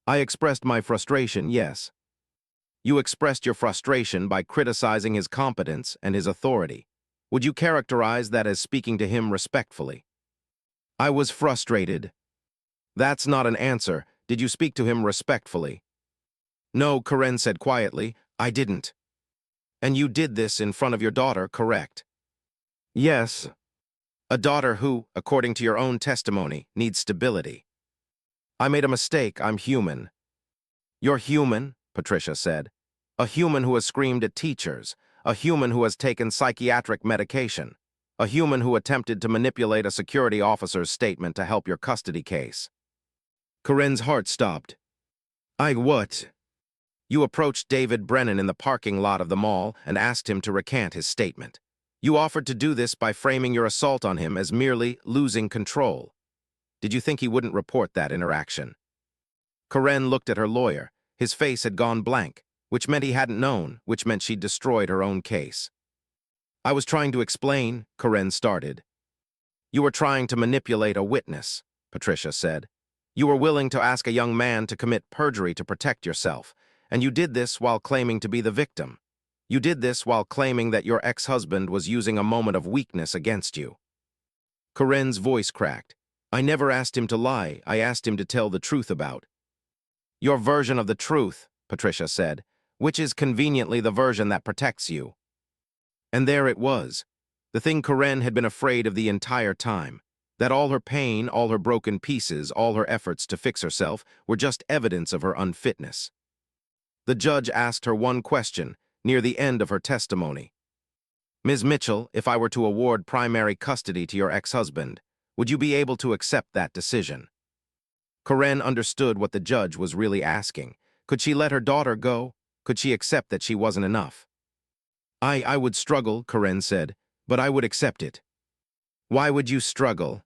"I expressed my frustration, yes." "You expressed your frustration by criticizing his competence and his authority. Would you characterize that as speaking to him respectfully?" "I was frustrated." "That's not an answer. Did you speak to him respectfully?" "No," Corinne said quietly, "I didn't." "And you did this in front of your daughter, correct?" "Yes." "A daughter who, according to your own testimony, needs stability." "I made a mistake. I'm human." "You're human," Patricia said. "A human who has screamed at teachers. A human who has taken psychiatric medication. A human who attempted to manipulate a security officer's statement to help your custody case." Corinne's heart stopped. What?" "You approached David Brennan in the parking lot of the mall and asked him to recant his statement. You offered to do this by framing your assault on him as merely losing control. Did you think he wouldn't report that interaction?" Corinne looked at her lawyer. His face had gone blank, which meant he hadn't known, which meant she'd destroyed her own case. "I was trying to explain," Corinne started. "You were trying to manipulate a witness," Patricia said. "You were willing to ask a young man to commit perjury to protect yourself, and you did this while claiming to be the victim. You did this while claiming that your ex-husband was using a moment of weakness against you." Corinne's voice cracked. "I never asked him to lie. I asked him to tell the truth about." "Your version of the truth," Patricia said, "which is conveniently the version that protects you." And there it was, the thing Corinne had been afraid of the entire time, that all her pain, all her broken pieces, all her efforts to fix herself were just evidence of her unfitness. The judge asked her one question near the end of her testimony. "Ms. Mitchell, if I were to award primary custody to your ex-husband, would you be able to accept that decision?" Corinne understood what the judge was really asking. Could she let her daughter go? Could she accept that she wasn't enough? I would struggle, Karen said, but I would accept it. Why would you struggle?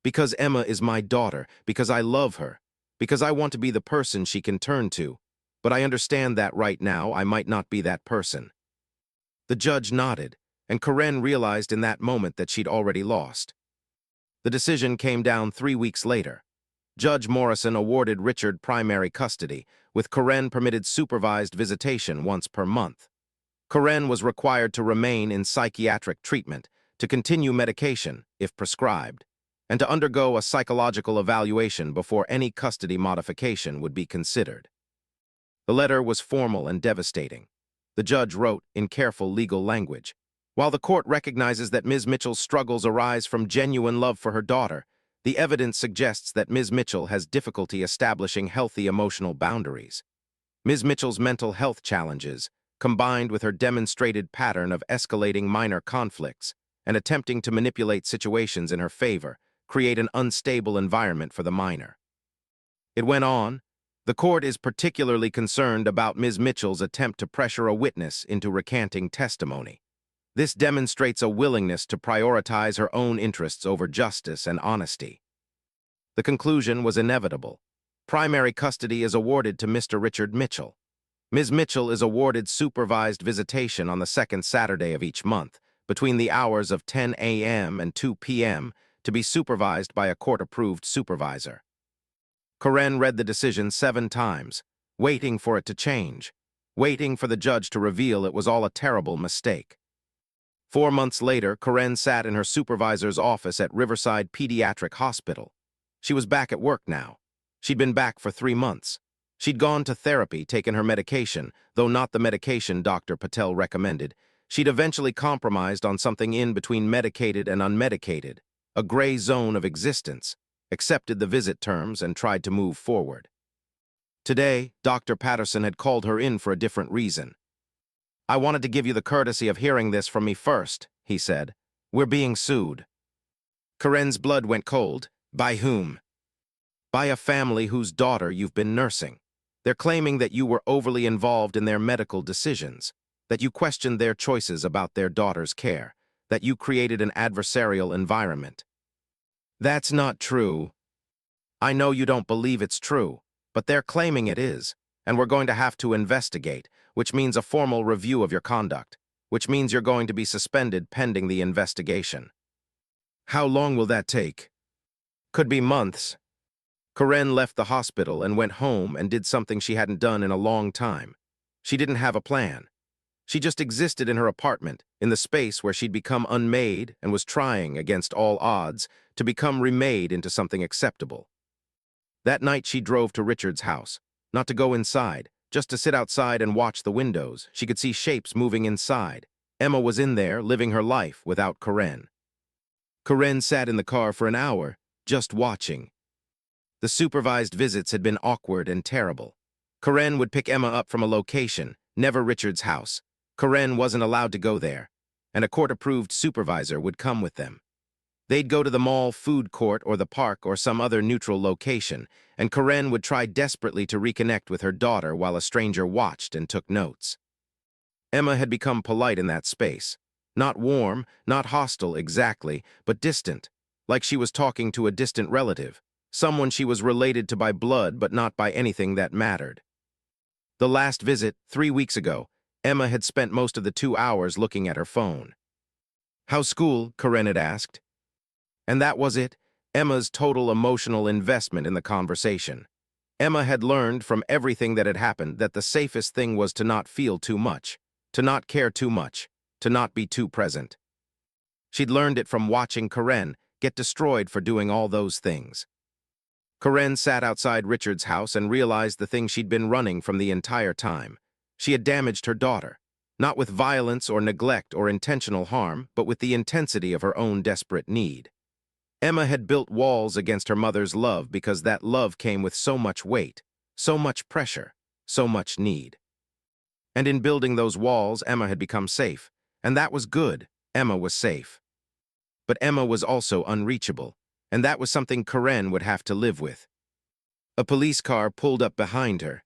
Because Emma is my daughter, because I love her, because I want to be the person she can turn to. But I understand that right now I might not be that person. The judge nodded, and Karen realized in that moment that she'd already lost. The decision came down 3 weeks later. Judge Morrison awarded Richard primary custody, with Karen permitted supervised visitation once per month. Karen was required to remain in psychiatric treatment, to continue medication, if prescribed, and to undergo a psychological evaluation before any custody modification would be considered. The letter was formal and devastating. The judge wrote in careful legal language, "While the court recognizes that Ms. Mitchell's struggles arise from genuine love for her daughter, the evidence suggests that Ms. Mitchell has difficulty establishing healthy emotional boundaries. Ms. Mitchell's mental health challenges, combined with her demonstrated pattern of escalating minor conflicts and attempting to manipulate situations in her favor, create an unstable environment for the minor." It went on, "The court is particularly concerned about Ms. Mitchell's attempt to pressure a witness into recanting testimony. This demonstrates a willingness to prioritize her own interests over justice and honesty." The conclusion was inevitable. Primary custody is awarded to Mr. Richard Mitchell. Ms. Mitchell is awarded supervised visitation on the second Saturday of each month, between the hours of 10 a.m. and 2 p.m., to be supervised by a court-approved supervisor. Karen read the decision 7 times, waiting for it to change, waiting for the judge to reveal it was all a terrible mistake. 4 months later, Karen sat in her supervisor's office at Riverside Pediatric Hospital. She was back at work now. She'd been back for 3 months. She'd gone to therapy, taken her medication, though not the medication Dr. Patel recommended. She'd eventually compromised on something in between medicated and unmedicated, a gray zone of existence, accepted the visit terms, and tried to move forward. Today, Dr. Patterson had called her in for a different reason. "I wanted to give you the courtesy of hearing this from me first," he said. "We're being sued." Karen's blood went cold. By whom? By a family whose daughter you've been nursing. They're claiming that you were overly involved in their medical decisions, that you questioned their choices about their daughter's care, that you created an adversarial environment. That's not true. I know you don't believe it's true, but they're claiming it is, and we're going to have to investigate, which means a formal review of your conduct, which means you're going to be suspended pending the investigation. How long will that take? Could be months. Karen left the hospital and went home and did something she hadn't done in a long time. She didn't have a plan. She just existed in her apartment, in the space where she'd become unmade and was trying, against all odds, to become remade into something acceptable. That night she drove to Richard's house, not to go inside, just to sit outside and watch the windows. She could see shapes moving inside. Emma was in there, living her life without Karen. Karen sat in the car for an hour, just watching. The supervised visits had been awkward and terrible. Karen would pick Emma up from a location, never Richard's house. Karen wasn't allowed to go there, and a court-approved supervisor would come with them. They'd go to the mall food court or the park or some other neutral location, and Karen would try desperately to reconnect with her daughter while a stranger watched and took notes. Emma had become polite in that space. Not warm, not hostile exactly, but distant, like she was talking to a distant relative, someone she was related to by blood but not by anything that mattered. The last visit, 3 weeks ago, Emma had spent most of the 2 hours looking at her phone. "How's school?" Karen had asked. And that was it, Emma's total emotional investment in the conversation. Emma had learned from everything that had happened that the safest thing was to not feel too much, to not care too much, to not be too present. She'd learned it from watching Karen get destroyed for doing all those things. Karen sat outside Richard's house and realized the thing she'd been running from the entire time. She had damaged her daughter, not with violence or neglect or intentional harm, but with the intensity of her own desperate need. Emma had built walls against her mother's love because that love came with so much weight, so much pressure, so much need. And in building those walls, Emma had become safe, and that was good. Emma was safe. But Emma was also unreachable, and that was something Karen would have to live with. A police car pulled up behind her.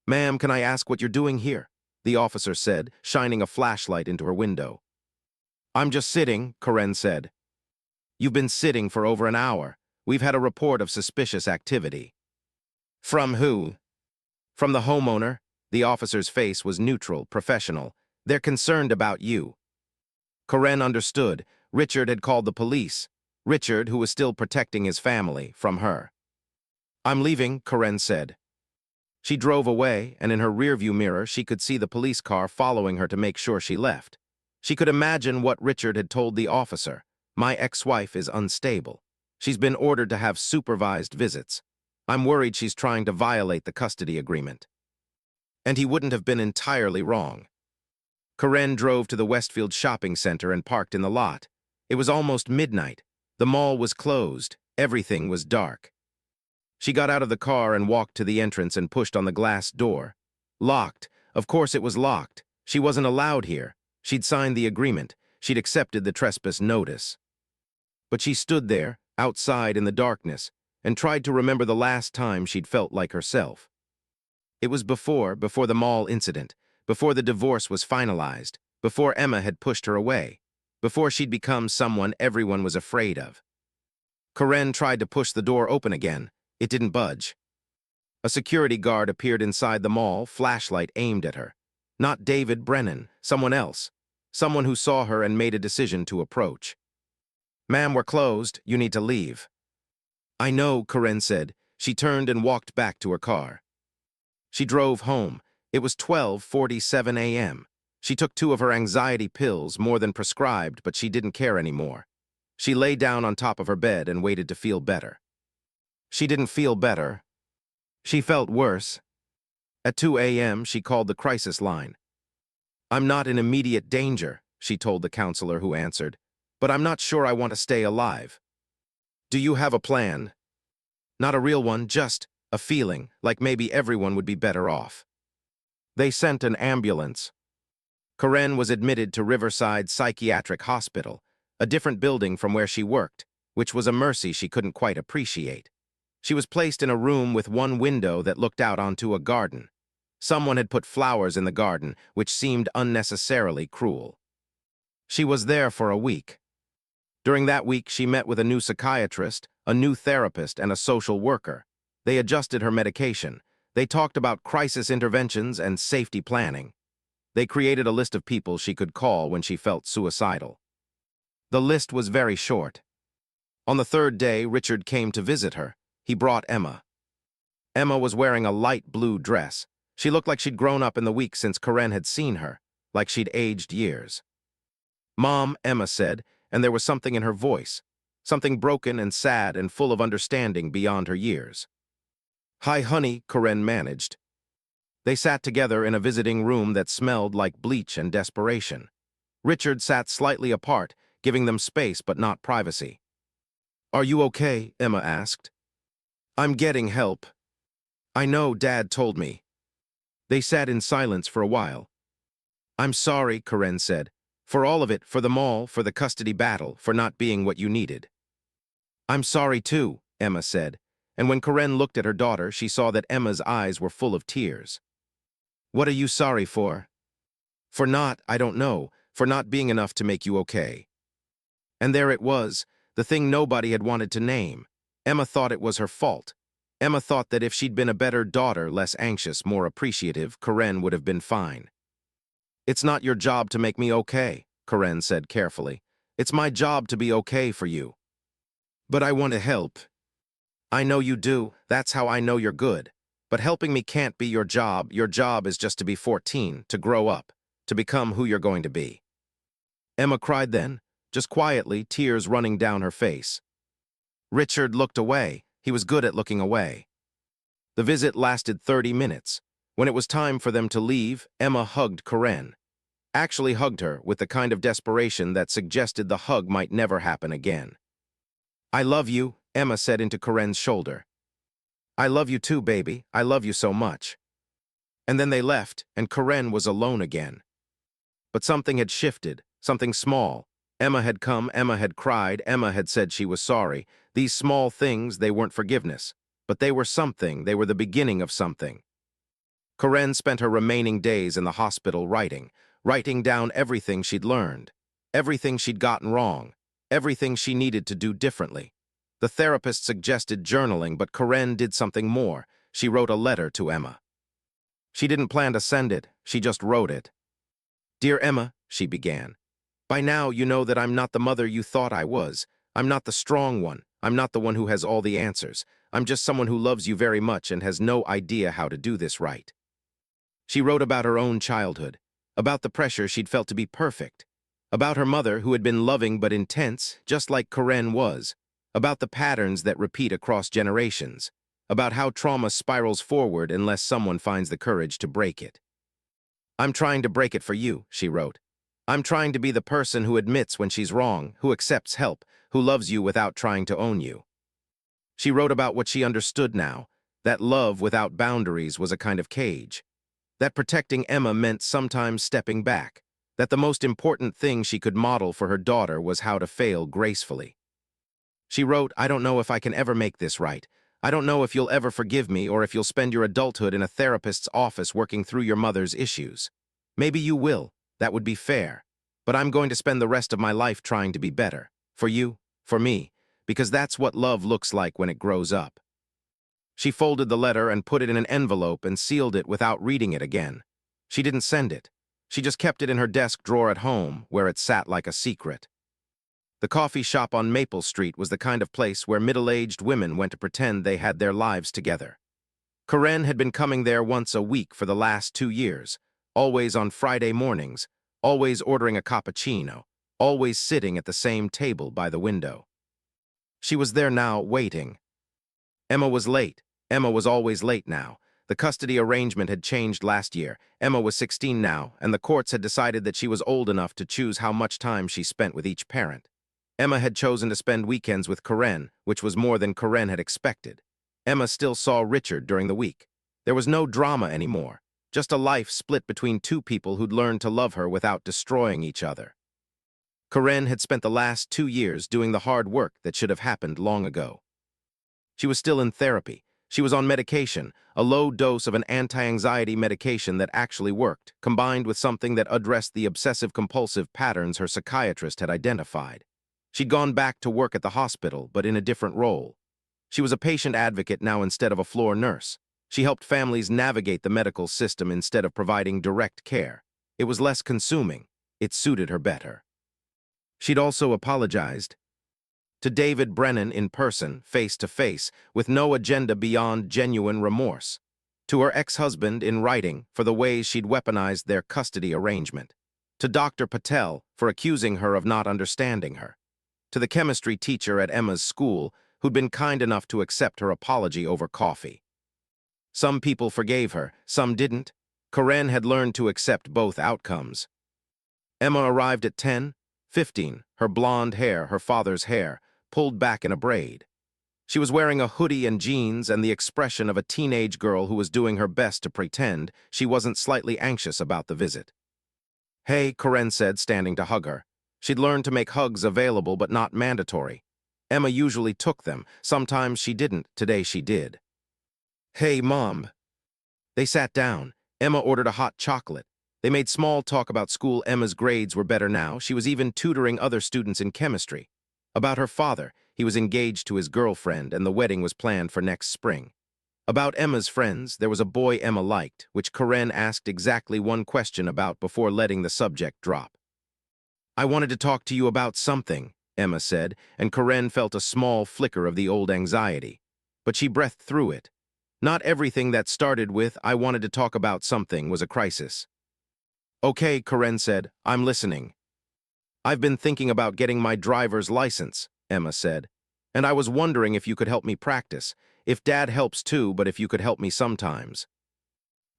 Ma'am, can I ask what you're doing here? The officer said, shining a flashlight into her window. I'm just sitting, Karen said. You've been sitting for over an hour. We've had a report of suspicious activity. From who? From the homeowner. The officer's face was neutral, professional. They're concerned about you. Karen understood. Richard had called the police. Richard, who was still protecting his family, from her. I'm leaving, Karen said. She drove away, and in her rearview mirror she could see the police car following her to make sure she left. She could imagine what Richard had told the officer. My ex-wife is unstable. She's been ordered to have supervised visits. I'm worried she's trying to violate the custody agreement. And he wouldn't have been entirely wrong. Karen drove to the Westfield shopping center and parked in the lot. It was almost midnight. The mall was closed. Everything was dark. She got out of the car and walked to the entrance and pushed on the glass door. Locked. Of course it was locked. She wasn't allowed here. She'd signed the agreement. She'd accepted the trespass notice. But she stood there, outside in the darkness, and tried to remember the last time she'd felt like herself. It was before the mall incident, before the divorce was finalized, before Emma had pushed her away, before she'd become someone everyone was afraid of. Karen tried to push the door open again. It didn't budge. A security guard appeared inside the mall, flashlight aimed at her. Not David Brennan, someone else. Someone who saw her and made a decision to approach. Ma'am, we're closed. You need to leave. I know, Karen said. She turned and walked back to her car. She drove home. It was 12:47 a.m. She took 2 of her anxiety pills, more than prescribed, but she didn't care anymore. She lay down on top of her bed and waited to feel better. She didn't feel better. She felt worse. At 2 a.m., she called the crisis line. I'm not in immediate danger, she told the counselor who answered, but I'm not sure I want to stay alive. Do you have a plan? Not a real one, just a feeling, like maybe everyone would be better off. They sent an ambulance. Karen was admitted to Riverside Psychiatric Hospital, a different building from where she worked, which was a mercy she couldn't quite appreciate. She was placed in a room with one window that looked out onto a garden. Someone had put flowers in the garden, which seemed unnecessarily cruel. She was there for a week. During that week, she met with a new psychiatrist, a new therapist, and a social worker. They adjusted her medication. They talked about crisis interventions and safety planning. They created a list of people she could call when she felt suicidal. The list was very short. On the 3rd day, Richard came to visit her. He brought Emma. Emma was wearing a light blue dress. She looked like she'd grown up in the week since Karen had seen her, like she'd aged years. Mom, Emma said, and there was something in her voice, something broken and sad and full of understanding beyond her years. Hi, honey, Karen managed. They sat together in a visiting room that smelled like bleach and desperation. Richard sat slightly apart, giving them space but not privacy. Are you okay? Emma asked. I'm getting help. I know, Dad told me. They sat in silence for a while. I'm sorry, Karen said. For all of it, for the mall, for the custody battle, for not being what you needed. I'm sorry too, Emma said, and when Karen looked at her daughter, she saw that Emma's eyes were full of tears. What are you sorry for? For not, I don't know, for not being enough to make you okay. And there it was, the thing nobody had wanted to name. Emma thought it was her fault. Emma thought that if she'd been a better daughter, less anxious, more appreciative, Karen would have been fine. It's not your job to make me okay, Karen said carefully. It's my job to be okay for you. But I want to help. I know you do. That's how I know you're good. But helping me can't be your job. Your job is just to be 14, to grow up, to become who you're going to be. Emma cried then, just quietly, tears running down her face. Richard looked away. He was good at looking away. The visit lasted 30 minutes. When it was time for them to leave, Emma hugged Karen. Actually hugged her with the kind of desperation that suggested the hug might never happen again. I love you, Emma said into Karen's shoulder. I love you too, baby. I love you so much. And then they left, and Karen was alone again. But something had shifted, something small. Emma had come, Emma had cried, Emma had said she was sorry. These small things, they weren't forgiveness. But they were something, they were the beginning of something. Corinne spent her remaining days in the hospital writing down everything she'd learned, everything she'd gotten wrong, everything she needed to do differently. The therapist suggested journaling, but Corinne did something more. She wrote a letter to Emma. She didn't plan to send it, she just wrote it. "Dear Emma," she began, "by now you know that I'm not the mother you thought I was. I'm not the strong one. I'm not the one who has all the answers. I'm just someone who loves you very much and has no idea how to do this right." She wrote about her own childhood, about the pressure she'd felt to be perfect, about her mother who had been loving but intense, just like Corinne was, about the patterns that repeat across generations, about how trauma spirals forward unless someone finds the courage to break it. "I'm trying to break it for you," she wrote. "I'm trying to be the person who admits when she's wrong, who accepts help, who loves you without trying to own you." She wrote about what she understood now, that love without boundaries was a kind of cage, that protecting Emma meant sometimes stepping back, that the most important thing she could model for her daughter was how to fail gracefully. She wrote, "I don't know if I can ever make this right. I don't know if you'll ever forgive me or if you'll spend your adulthood in a therapist's office working through your mother's issues. Maybe you will. That would be fair. But I'm going to spend the rest of my life trying to be better. For you, for me, because that's what love looks like when it grows up." She folded the letter and put it in an envelope and sealed it without reading it again. She didn't send it. She just kept it in her desk drawer at home, where it sat like a secret. The coffee shop on Maple Street was the kind of place where middle-aged women went to pretend they had their lives together. Corinne had been coming there once a week for the last 2 years, always on Friday mornings, always ordering a cappuccino, always sitting at the same table by the window. She was there now, waiting. Emma was late. Emma was always late now. The custody arrangement had changed last year. Emma was 16 now, and the courts had decided that she was old enough to choose how much time she spent with each parent. Emma had chosen to spend weekends with Corinne, which was more than Corinne had expected. Emma still saw Richard during the week. There was no drama anymore, just a life split between two people who'd learned to love her without destroying each other. Corinne had spent the last 2 years doing the hard work that should have happened long ago. She was still in therapy. She was on medication, a low dose of an anti-anxiety medication that actually worked, combined with something that addressed the obsessive-compulsive patterns her psychiatrist had identified. She'd gone back to work at the hospital, but in a different role. She was a patient advocate now instead of a floor nurse. She helped families navigate the medical system instead of providing direct care. It was less consuming. It suited her better. She'd also apologized to David Brennan in person, face to face, with no agenda beyond genuine remorse. To her ex-husband in writing for the ways she'd weaponized their custody arrangement. To Dr. Patel for accusing her of not understanding her. To the chemistry teacher at Emma's school who'd been kind enough to accept her apology over coffee. Some people forgave her, some didn't. Corinne had learned to accept both outcomes. Emma arrived at 10:15, her blonde hair, her father's hair, pulled back in a braid. She was wearing a hoodie and jeans and the expression of a teenage girl who was doing her best to pretend she wasn't slightly anxious about the visit. "Hey," Corinne said, standing to hug her. She'd learned to make hugs available but not mandatory. Emma usually took them. Sometimes she didn't. Today she did. "Hey, Mom." They sat down. Emma ordered a hot chocolate. They made small talk about school. Emma's grades were better now. She was even tutoring other students in chemistry. About her father, he was engaged to his girlfriend and the wedding was planned for next spring. About Emma's friends, there was a boy Emma liked, which Corinne asked exactly one question about before letting the subject drop. "I wanted to talk to you about something," Emma said, and Corinne felt a small flicker of the old anxiety. But she breathed through it. Not everything that started with, "I wanted to talk about something," was a crisis. "Okay," Corinne said, "I'm listening." "I've been thinking about getting my driver's license," Emma said, "and I was wondering if you could help me practice. If Dad helps too, but if you could help me sometimes."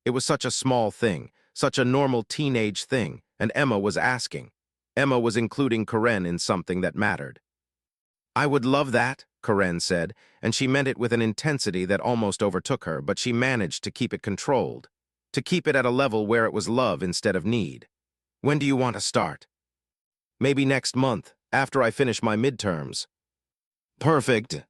It was such a small thing, such a normal teenage thing, and Emma was asking. Emma was including Corinne in something that mattered. "I would love that," Corinne said, and she meant it with an intensity that almost overtook her, but she managed to keep it controlled, to keep it at a level where it was love instead of need. "When do you want to start?" "Maybe next month, after I finish my midterms." "Perfect."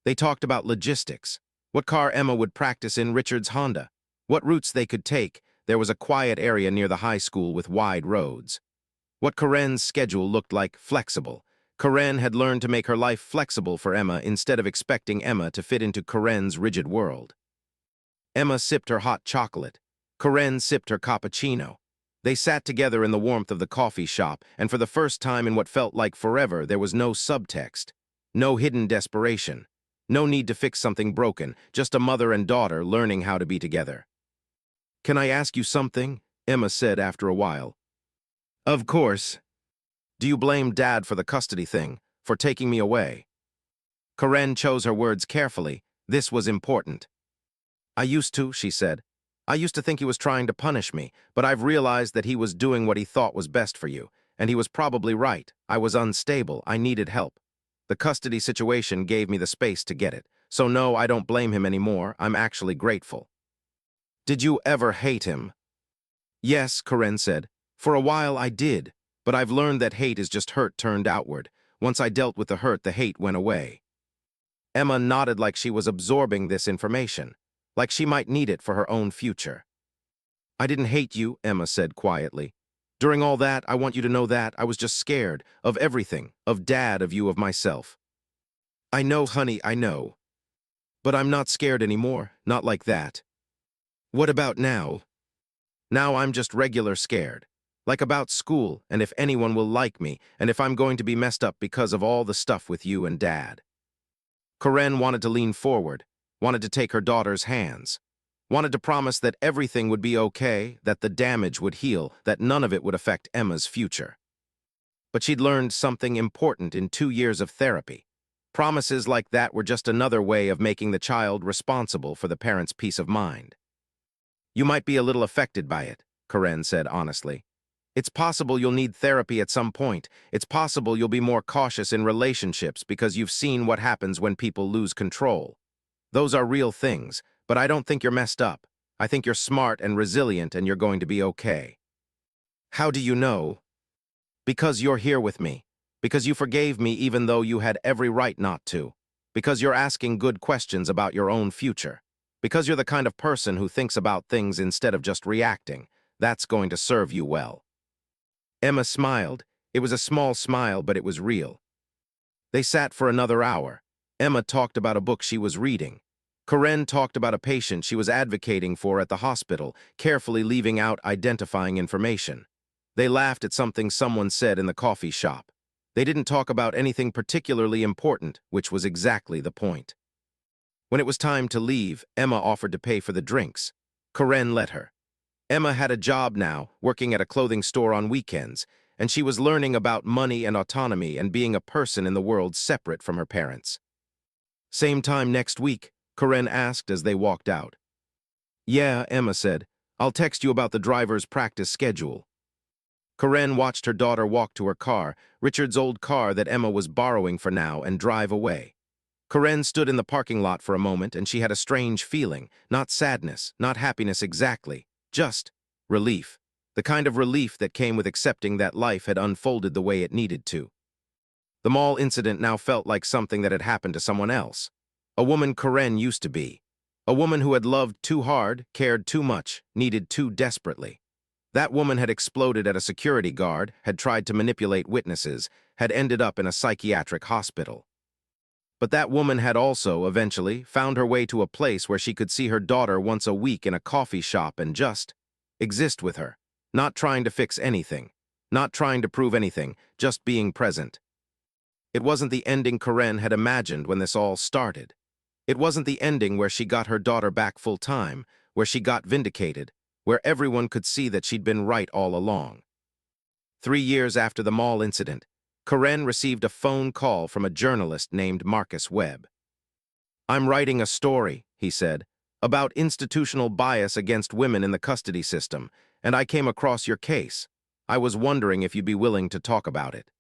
They talked about logistics, what car Emma would practice in, Richard's Honda, What routes they could take. There was a quiet area near the high school with wide roads. What Corinne's schedule looked like flexible. Corinne had learned to make her life flexible for Emma instead of expecting Emma to fit into Corinne's rigid world. Emma sipped her hot chocolate. Corinne sipped her cappuccino. They sat together in the warmth of the coffee shop, and for the first time in what felt like forever, there was no subtext, no hidden desperation, no need to fix something broken, just a mother and daughter learning how to be together. "Can I ask you something?" Emma said after a while. "Of course." "Do you blame Dad for the custody thing, for taking me away?" Corinne chose her words carefully. This was important. "I used to," she said. "I used to think he was trying to punish me, but I've realized that he was doing what he thought was best for you, and he was probably right. I was unstable. I needed help. The custody situation gave me the space to get it. So no, I don't blame him anymore. I'm actually grateful." "Did you ever hate him?" "Yes," Corinne said. "For a while I did, but I've learned that hate is just hurt turned outward. Once I dealt with the hurt, the hate went away." Emma nodded like she was absorbing this information, like she might need it for her own future. "I didn't hate you," Emma said quietly. "During all that, I want you to know that I was just scared of everything, of Dad, of you, of myself." "I know, honey, I know. But I'm not scared anymore, not like that." "What about now?" "Now I'm just regular scared. Like about school, and if anyone will like me, and if I'm going to be messed up because of all the stuff with you and Dad." Corinne wanted to lean forward, wanted to take her daughter's hands, wanted to promise that everything would be okay, that the damage would heal, that none of it would affect Emma's future. But she'd learned something important in 2 years of therapy. Promises like that were just another way of making the child responsible for the parent's peace of mind. "You might be a little affected by it," Corinne said honestly. "It's possible you'll need therapy at some point. It's possible you'll be more cautious in relationships because you've seen what happens when people lose control. Those are real things, but I don't think you're messed up. I think you're smart and resilient and you're going to be okay." "How do you know?" "Because you're here with me. Because you forgave me even though you had every right not to. Because you're asking good questions about your own future. Because you're the kind of person who thinks about things instead of just reacting. That's going to serve you well." Emma smiled. It was a small smile, but it was real. They sat for another hour. Emma talked about a book she was reading. Corinne talked about a patient she was advocating for at the hospital, carefully leaving out identifying information. They laughed at something someone said in the coffee shop. They didn't talk about anything particularly important, which was exactly the point. When it was time to leave, Emma offered to pay for the drinks. Corinne let her. Emma had a job now, working at a clothing store on weekends, and she was learning about money and autonomy and being a person in the world separate from her parents. "Same time next week?" Corinne asked as they walked out. "Yeah," Emma said. "I'll text you about the driver's practice schedule." Corinne watched her daughter walk to her car, Richard's old car that Emma was borrowing for now, and drive away. Corinne stood in the parking lot for a moment, and she had a strange feeling, not sadness, not happiness exactly, just relief, the kind of relief that came with accepting that life had unfolded the way it needed to. The mall incident now felt like something that had happened to someone else. A woman Corinne used to be. A woman who had loved too hard, cared too much, needed too desperately. That woman had exploded at a security guard, had tried to manipulate witnesses, had ended up in a psychiatric hospital. But that woman had also, eventually, found her way to a place where she could see her daughter once a week in a coffee shop and just exist with her, not trying to fix anything, not trying to prove anything, just being present. It wasn't the ending Corinne had imagined when this all started. It wasn't the ending where she got her daughter back full-time, where she got vindicated, where everyone could see that she'd been right all along. 3 years after the mall incident, Corinne received a phone call from a journalist named Marcus Webb. "I'm writing a story," he said, "about institutional bias against women in the custody system, and I came across your case. I was wondering if you'd be willing to talk about it."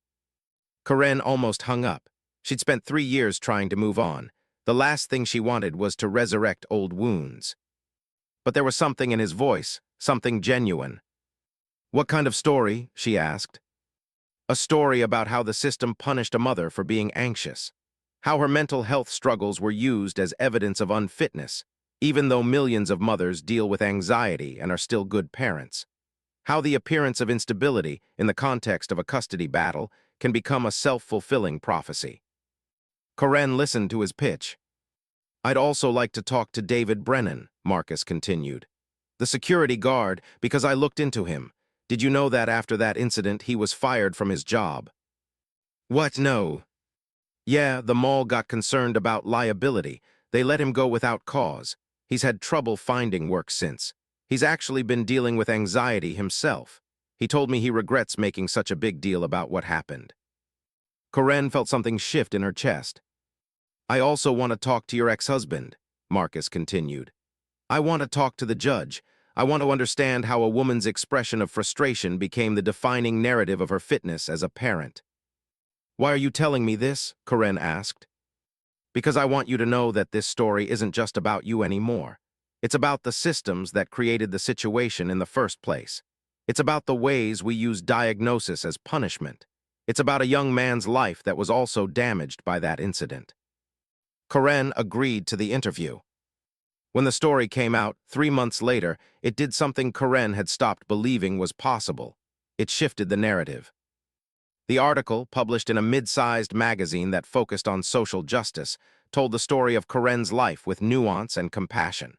Corinne almost hung up. She'd spent 3 years trying to move on. The last thing she wanted was to resurrect old wounds. But there was something in his voice, something genuine. "What kind of story?" she asked. "A story about how the system punished a mother for being anxious. How her mental health struggles were used as evidence of unfitness. even though millions of mothers deal with anxiety and are still good parents. How the appearance of instability in the context of a custody battle can become a self-fulfilling prophecy. Corinne listened to his pitch. I'd also like to talk to David Brennan, Marcus continued. The security guard, because I looked into him. Did you know that after that incident he was fired from his job? What, no? Yeah, the mall got concerned about liability. They let him go without cause. He's had trouble finding work since. He's actually been dealing with anxiety himself. He told me he regrets making such a big deal about what happened. Corinne felt something shift in her chest. I also want to talk to your ex-husband, Marcus continued. I want to talk to the judge. I want to understand how a woman's expression of frustration became the defining narrative of her fitness as a parent. Why are you telling me this? Corinne asked. Because I want you to know that this story isn't just about you anymore. It's about the systems that created the situation in the first place. It's about the ways we use diagnosis as punishment. It's about a young man's life that was also damaged by that incident. Corinne agreed to the interview. When the story came out, 3 months later, it did something Corinne had stopped believing was possible. It shifted the narrative. The article, published in a mid-sized magazine that focused on social justice, told the story of Corinne's life with nuance and compassion.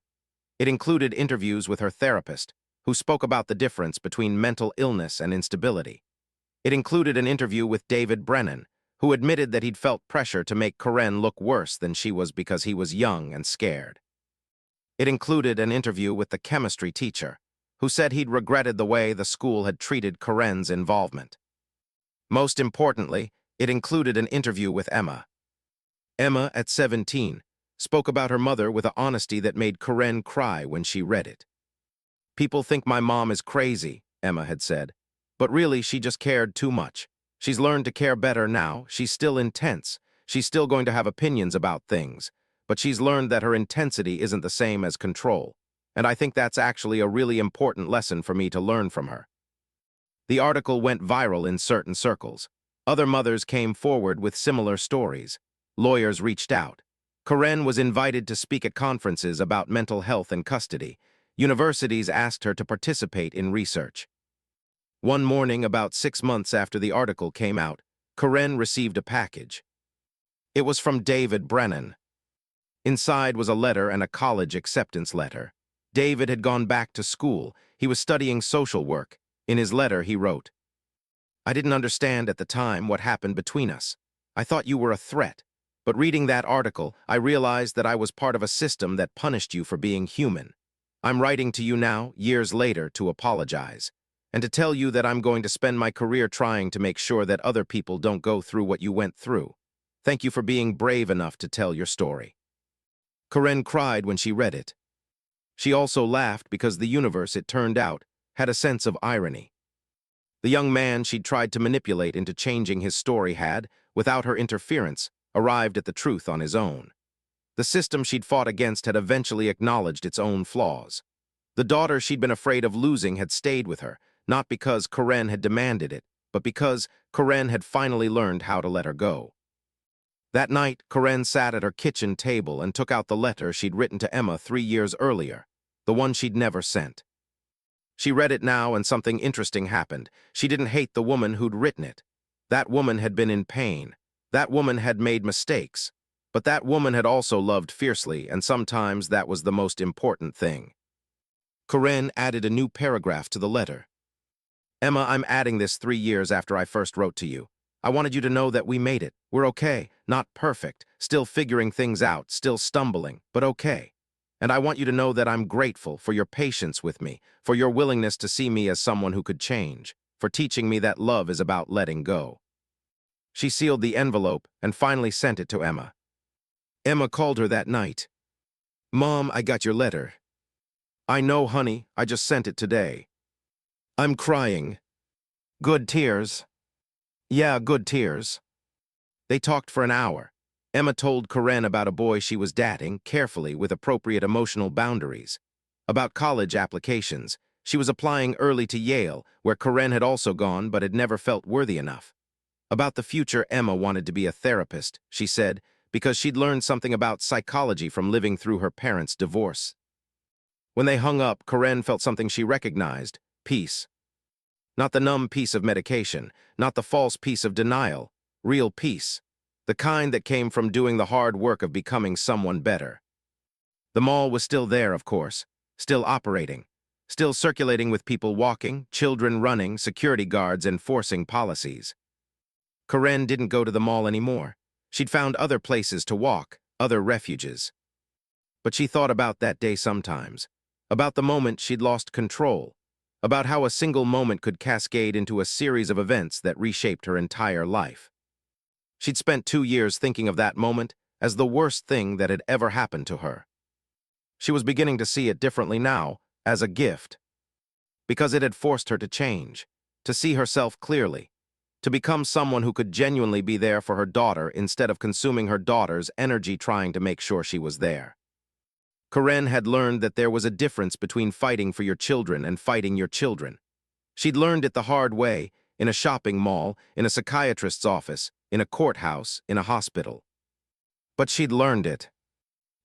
It included interviews with her therapist, who spoke about the difference between mental illness and instability. It included an interview with David Brennan, who admitted that he'd felt pressure to make Corinne look worse than she was because he was young and scared. It included an interview with the chemistry teacher, who said he'd regretted the way the school had treated Corinne's involvement. Most importantly, it included an interview with Emma. Emma, at 17, spoke about her mother with an honesty that made Corinne cry when she read it. People think my mom is crazy, Emma had said, but really she just cared too much. She's learned to care better now. She's still intense. She's still going to have opinions about things, but she's learned that her intensity isn't the same as control, and I think that's actually a really important lesson for me to learn from her. The article went viral in certain circles. Other mothers came forward with similar stories. Lawyers reached out. Corinne was invited to speak at conferences about mental health and custody. Universities asked her to participate in research. One morning, about 6 months after the article came out, Corinne received a package. It was from David Brennan. Inside was a letter and a college acceptance letter. David had gone back to school. He was studying social work. In his letter, he wrote, I didn't understand at the time what happened between us. I thought you were a threat. But reading that article, I realized that I was part of a system that punished you for being human. I'm writing to you now, years later, to apologize, and to tell you that I'm going to spend my career trying to make sure that other people don't go through what you went through. Thank you for being brave enough to tell your story. Corinne cried when she read it. She also laughed because the universe, it turned out, had a sense of irony. The young man she'd tried to manipulate into changing his story had, without her interference, arrived at the truth on his own. The system she'd fought against had eventually acknowledged its own flaws. The daughter she'd been afraid of losing had stayed with her, not because Corinne had demanded it, but because Corinne had finally learned how to let her go. That night, Corinne sat at her kitchen table and took out the letter she'd written to Emma 3 years earlier, the one she'd never sent. She read it now and something interesting happened. She didn't hate the woman who'd written it. That woman had been in pain. That woman had made mistakes. But that woman had also loved fiercely, and sometimes that was the most important thing. Corinne added a new paragraph to the letter. Emma, I'm adding this 3 years after I first wrote to you. I wanted you to know that we made it. We're okay. Not perfect. Still figuring things out. Still stumbling. But okay. And I want you to know that I'm grateful for your patience with me, for your willingness to see me as someone who could change, for teaching me that love is about letting go. She sealed the envelope and finally sent it to Emma. Emma called her that night. Mom, I got your letter. I know, honey. I just sent it today. I'm crying. Good tears. Yeah, good tears. They talked for an hour. Emma told Corinne about a boy she was dating, carefully with appropriate emotional boundaries. About college applications. She was applying early to Yale, where Corinne had also gone but had never felt worthy enough. About the future, Emma wanted to be a therapist, she said, because she'd learned something about psychology from living through her parents' divorce. When they hung up, Karen felt something she recognized: peace. Not the numb peace of medication, not the false peace of denial, real peace. The kind that came from doing the hard work of becoming someone better. The mall was still there, of course, still operating, still circulating with people walking, children running, security guards enforcing policies. Karen didn't go to the mall anymore. She'd found other places to walk, other refuges. But she thought about that day sometimes, about the moment she'd lost control, about how a single moment could cascade into a series of events that reshaped her entire life. She'd spent 2 years thinking of that moment as the worst thing that had ever happened to her. She was beginning to see it differently now, as a gift, because it had forced her to change, to see herself clearly, to become someone who could genuinely be there for her daughter instead of consuming her daughter's energy trying to make sure she was there. Karen had learned that there was a difference between fighting for your children and fighting your children. She'd learned it the hard way, in a shopping mall, in a psychiatrist's office, in a courthouse, in a hospital. But she'd learned it.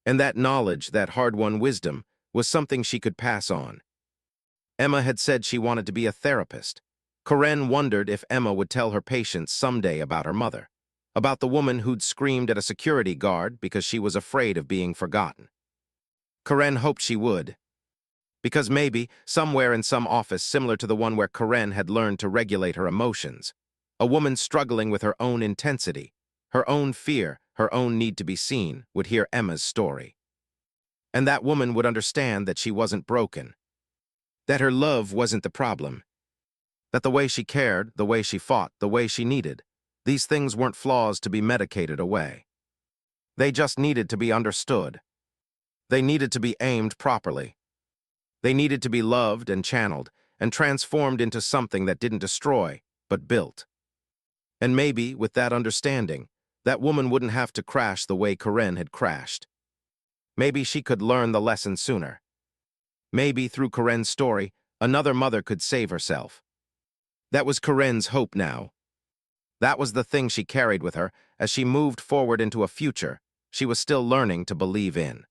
And that knowledge, that hard-won wisdom, was something she could pass on. Emma had said she wanted to be a therapist. Karen wondered if Emma would tell her patients someday about her mother, about the woman who'd screamed at a security guard because she was afraid of being forgotten. Karen hoped she would, because maybe, somewhere in some office similar to the one where Karen had learned to regulate her emotions, a woman struggling with her own intensity, her own fear, her own need to be seen, would hear Emma's story. And that woman would understand that she wasn't broken, that her love wasn't the problem, that the way she cared, the way she fought, the way she needed, these things weren't flaws to be medicated away. They just needed to be understood. They needed to be aimed properly. They needed to be loved and channeled and transformed into something that didn't destroy, but built. And maybe, with that understanding, that woman wouldn't have to crash the way Karen had crashed. Maybe she could learn the lesson sooner. Maybe, through Karen's story, another mother could save herself. That was Karen's hope now. That was the thing she carried with her as she moved forward into a future she was still learning to believe in.